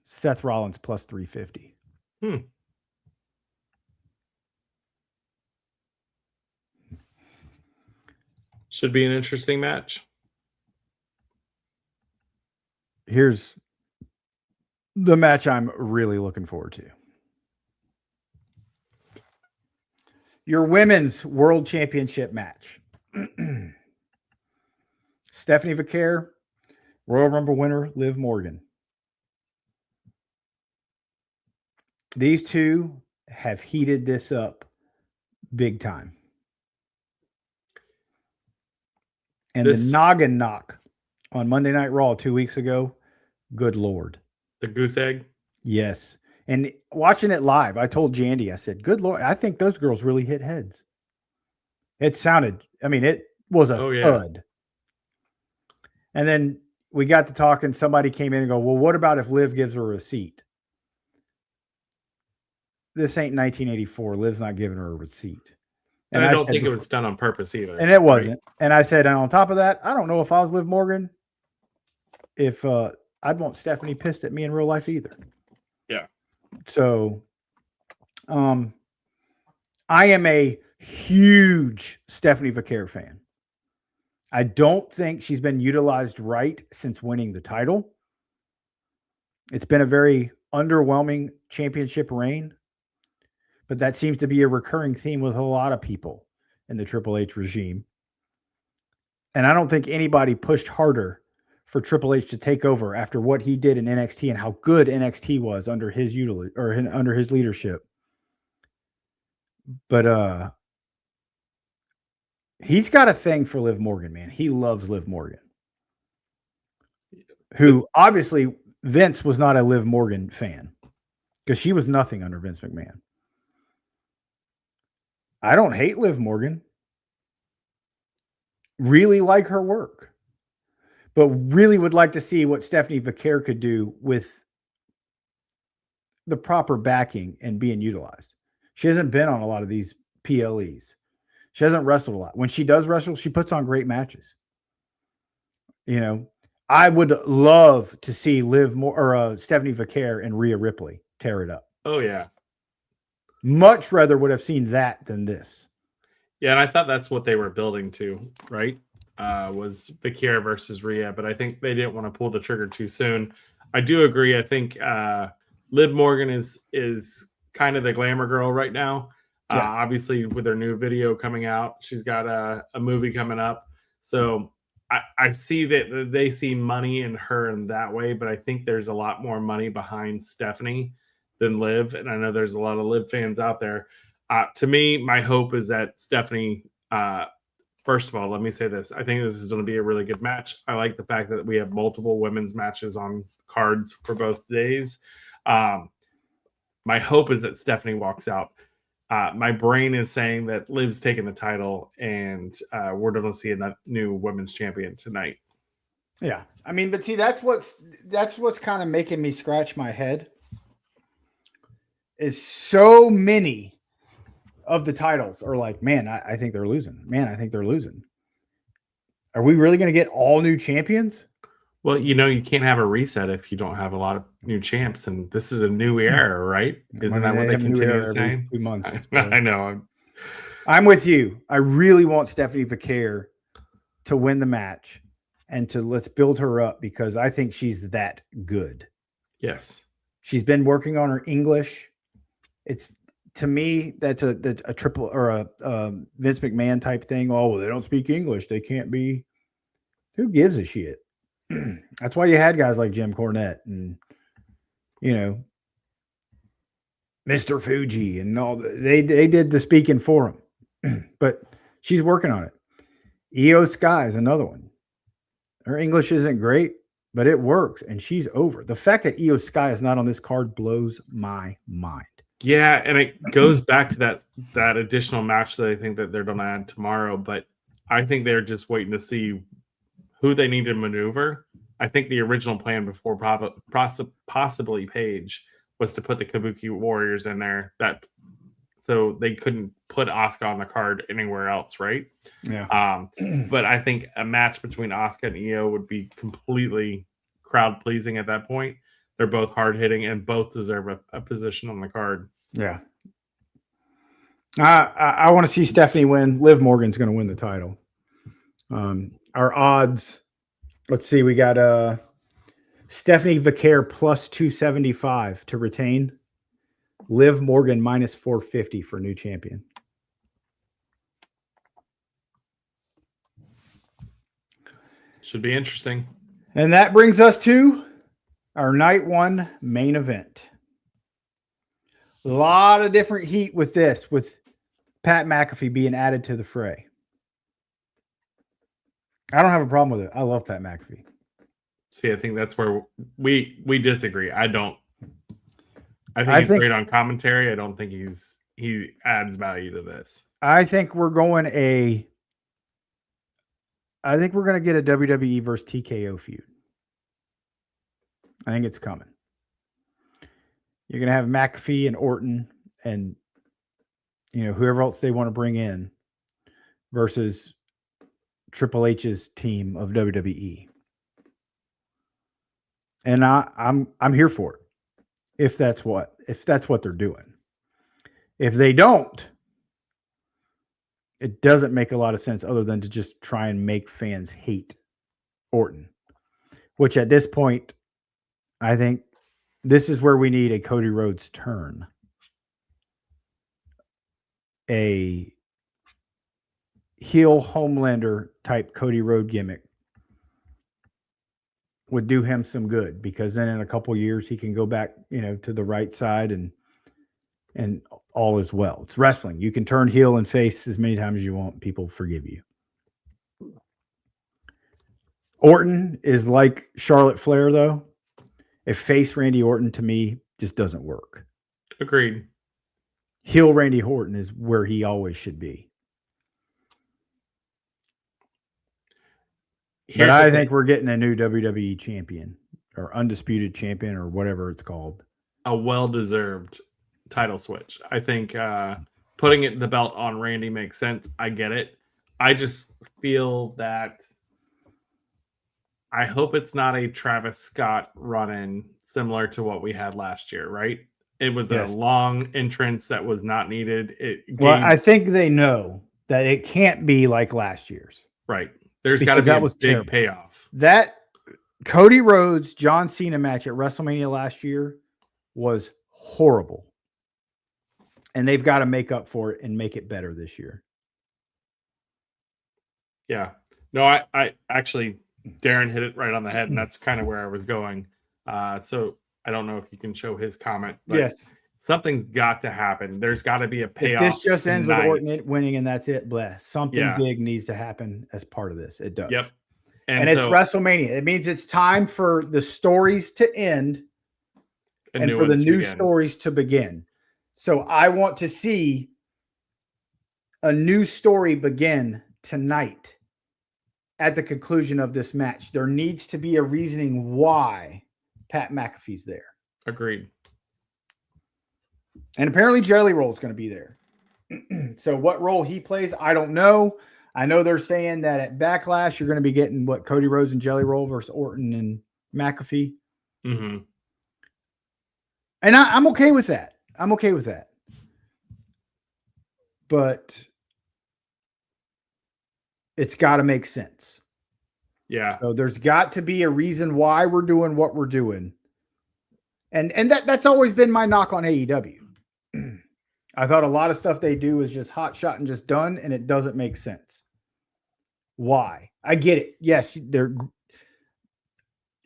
S1: Seth Rollins plus 350.
S2: Should be an interesting match.
S1: Here's the match I'm really looking forward to. Your women's world championship match. Stephanie Vaquer, Royal Rumble winner, Liv Morgan. These two have heated this up big time. And the noggin knock on Monday Night Raw 2 weeks ago, good Lord.
S2: The goose egg?
S1: Yes. And watching it live, I told Jandy, I said, good Lord, I think those girls really hit heads. It sounded, I mean, it was a thud. And then we got to talking. Somebody came in and go, well, what about if Liv gives her a receipt? This ain't 1984. Liv's not giving her a receipt.
S2: And I don't think it was done on purpose either.
S1: And it wasn't. Right? And I said, and on top of that, I don't know if I was Liv Morgan, if I'd want Stephanie pissed at me in real life either.
S2: Yeah.
S1: So I am a huge Stephanie Vaquer fan. I don't think she's been utilized right since winning the title. It's been a very underwhelming championship reign, but that seems to be a recurring theme with a lot of people in the Triple H regime. And I don't think anybody pushed harder for Triple H to take over after what he did in NXT and how good NXT was under his under his leadership. But he's got a thing for Liv Morgan, man. He loves Liv Morgan. Who obviously Vince was not a Liv Morgan fan because she was nothing under Vince McMahon. I don't hate Liv Morgan. Really like her work. But really would like to see what Stephanie Vaquer could do with the proper backing and being utilized. She hasn't been on a lot of these PLEs. She hasn't wrestled a lot. When she does wrestle, she puts on great matches. You know, I would love to see Stephanie Vaquer and Rhea Ripley tear it up.
S2: Oh, yeah.
S1: Much rather would have seen that than this.
S2: Yeah, and I thought that's what they were building to, right? Was Vaquer versus Rhea, but I think they didn't want to pull the trigger too soon. I do agree. I think Liv Morgan is kind of the glamour girl right now. Yeah. Obviously, with her new video coming out, she's got a movie coming up. So I see that they see money in her in that way, but I think there's a lot more money behind Stephanie than Liv. And I know there's a lot of Liv fans out there. To me, my hope is that Stephanie, first of all, let me say this. I think this is going to be a really good match. I like the fact that we have multiple women's matches on cards for both days. My hope is that Stephanie walks out. My brain is saying that Liv's taking the title, and we're going to see a new women's champion tonight.
S1: Yeah, I mean, but see, that's what's kind of making me scratch my head. Is so many of the titles are like, man, I think they're losing. Man, I think they're losing. Are we really going to get all new champions?
S2: Well, you know, you can't have a reset if you don't have a lot of new champs, and this is a new era, right? Isn't that what they continue saying?
S1: 2 months.
S2: I know.
S1: I'm with you. I really want Stephanie Vaquer to win the match and let's build her up because I think she's that good.
S2: Yes.
S1: She's been working on her English. It's, to me, that's a triple or a Vince McMahon type thing. Oh, well, they don't speak English. They can't be. Who gives a shit? That's why you had guys like Jim Cornette and, you know, Mr. Fuji and all. They did the speaking for him, but she's working on it. Io Sky is another one. Her English isn't great, but it works, and she's over. The fact that Io Sky is not on this card blows my mind.
S2: Yeah, and it goes back to that additional match that I think that they're going to add tomorrow, but I think they're just waiting to see who they need to maneuver. I think the original plan before possibly Paige was to put the Kabuki Warriors in there, so they couldn't put Asuka on the card anywhere else, right?
S1: Yeah.
S2: But I think a match between Asuka and Io would be completely crowd pleasing at that point. They're both hard hitting and both deserve a position on the card.
S1: Yeah. I want to see Stephanie win. Liv Morgan's going to win the title. Our odds, let's see, we got Stephanie Vaquer plus 275 to retain. Liv Morgan minus 450 for new champion.
S2: Should be interesting.
S1: And that brings us to our night one main event. A lot of different heat with this, with Pat McAfee being added to the fray. I don't have a problem with it. I love Pat McAfee.
S2: See, I think that's where we disagree. I think he's great on commentary. I don't think he adds value to this.
S1: I think we're going to get a WWE versus TKO feud. I think it's coming. You're going to have McAfee and Orton and whoever else they want to bring in versus Triple H's team of WWE. And I'm here for it. If that's what they're doing. If they don't, it doesn't make a lot of sense other than to just try and make fans hate Orton, which at this point, I think this is where we need a Cody Rhodes turn. A heel Homelander type Cody Rhodes gimmick would do him some good, because then in a couple years he can go back, to the right side and all is well. It's wrestling. You can turn heel and face as many times as you want. People forgive you. Orton is like Charlotte Flair, though. If face Randy Orton, to me, just doesn't work.
S2: Agreed.
S1: Heel Randy Orton is where he always should be. But I think we're getting a new WWE champion or undisputed champion or whatever it's called.
S2: A well-deserved title switch. I think putting the belt on Randy makes sense. I get it. I just feel that I hope it's not a Travis Scott run-in similar to what we had last year, right? It was a long entrance that was not needed.
S1: I think they know that it can't be like last year's.
S2: Right. There's got to be a big payoff.
S1: That Cody Rhodes, John Cena match at WrestleMania last year was horrible. And they've got to make up for it and make it better this year.
S2: Yeah. No, I actually, Darren hit it right on the head, and that's kind of where I was going. So I don't know if you can show his comment, but
S1: yes,
S2: something's got to happen. There's got to be a payoff.
S1: If this just ends with Orton winning and that's it, bless. Something big needs to happen as part of this. It does.
S2: Yep.
S1: And it's WrestleMania. It means it's time for the stories to end and for the new stories to begin. So I want to see a new story begin tonight at the conclusion of this match. There needs to be a reasoning why Pat McAfee's there.
S2: Agreed.
S1: And apparently Jelly Roll is going to be there. So what role he plays, I don't know. I know they're saying that at Backlash, you're going to be getting Cody Rhodes and Jelly Roll versus Orton and McAfee.
S2: Mm-hmm.
S1: And I'm okay with that. I'm okay with that. But it's got to make sense.
S2: Yeah.
S1: So there's got to be a reason why we're doing what we're doing. And that's always been my knock on AEW. I thought a lot of stuff they do is just hot shot and just done, and it doesn't make sense. Why? I get it. Yes, they're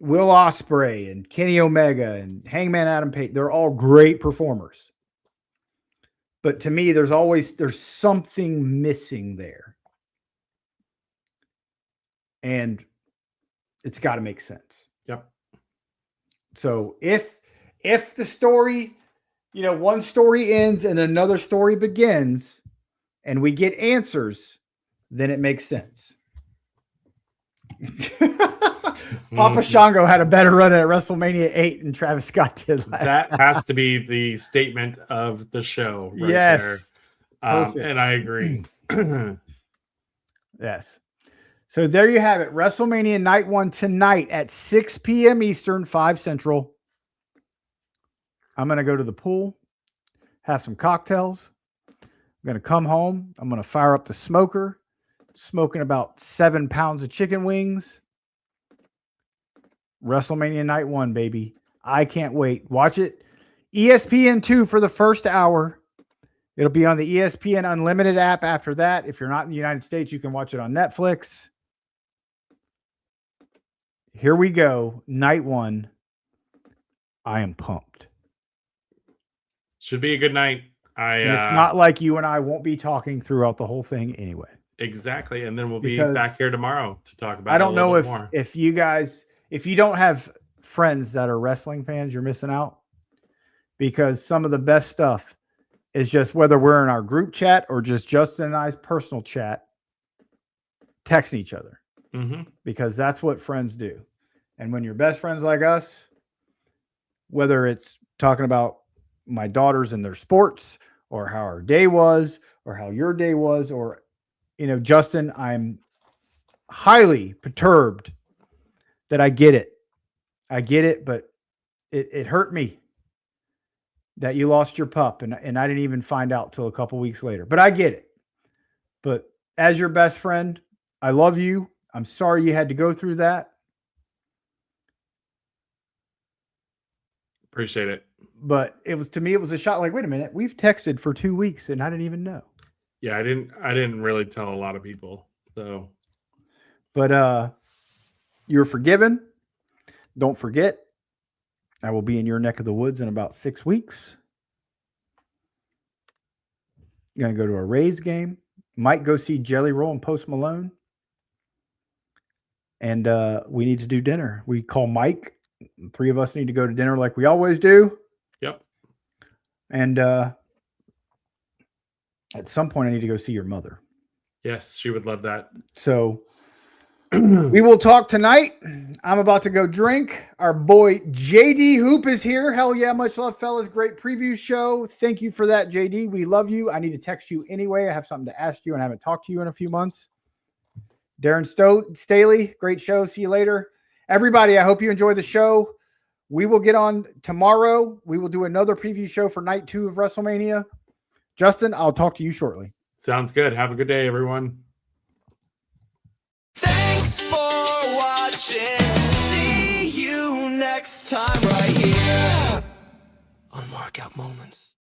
S1: Will Ospreay and Kenny Omega and Hangman Adam Page. They're all great performers. But to me, there's something missing there. And it's got to make sense.
S2: Yep.
S1: So if the story, one story ends and another story begins and we get answers, then it makes sense. Papa Shango had a better run at WrestleMania 8 than Travis Scott did.
S2: That has to be the statement of the show. Right
S1: yes.
S2: There. And I agree.
S1: Yes. So there you have it. WrestleMania Night 1 tonight at 6 p.m. Eastern, 5 Central. I'm going to go to the pool, have some cocktails. I'm going to come home. I'm going to fire up the smoker, smoking about 7 pounds of chicken wings. WrestleMania Night 1, baby. I can't wait. Watch it. ESPN2 for the first hour. It'll be on the ESPN Unlimited app after that. If you're not in the United States, you can watch it on Netflix. Here we go. Night 1. I am pumped.
S2: Should be a good night.
S1: And it's not like you and I won't be talking throughout the whole thing anyway.
S2: Exactly. And then we'll be
S1: Because
S2: back here tomorrow to talk about
S1: I don't
S2: it a little
S1: know
S2: bit more.
S1: if you guys, if you don't have friends that are wrestling fans, you're missing out, because some of the best stuff is just, whether we're in our group chat or just Justin and I's personal chat, texting each other, because that's what friends do. And when you're best friends like us, whether it's talking about my daughters and their sports, or how our day was, or how your day was, or, you know, Justin, I'm highly perturbed that I get it. I get it, but it hurt me that you lost your pup, and I didn't even find out till a couple weeks later. But I get it. But as your best friend, I love you. I'm sorry you had to go through that.
S2: Appreciate it.
S1: But it was, to me, it was a shock. Like, wait a minute, we've texted for 2 weeks and I didn't even know.
S2: Yeah, I didn't really tell a lot of people. So,
S1: but you're forgiven. Don't forget, I will be in your neck of the woods in about 6 weeks. Going to go to a Rays game. Might go see Jelly Roll and Post Malone. And we need to do dinner. We call Mike. 3 of us need to go to dinner like we always do.
S2: Yep.
S1: And at some point, I need to go see your mother.
S2: Yes, she would love that.
S1: So we will talk tonight. I'm about to go drink. Our boy JD Hoop is here. Hell yeah, much love, fellas. Great preview show. Thank you for that, JD. We love you. I need to text you anyway. I have something to ask you, and I haven't talked to you in a few months. Darren Staley, great show. See you later. Everybody, I hope you enjoy the show. We will get on tomorrow. We will do another preview show for night 2 of WrestleMania. Justin, I'll talk to you shortly.
S2: Sounds good. Have a good day, everyone.
S3: Thanks for watching. See you next time right here on Markout Moments.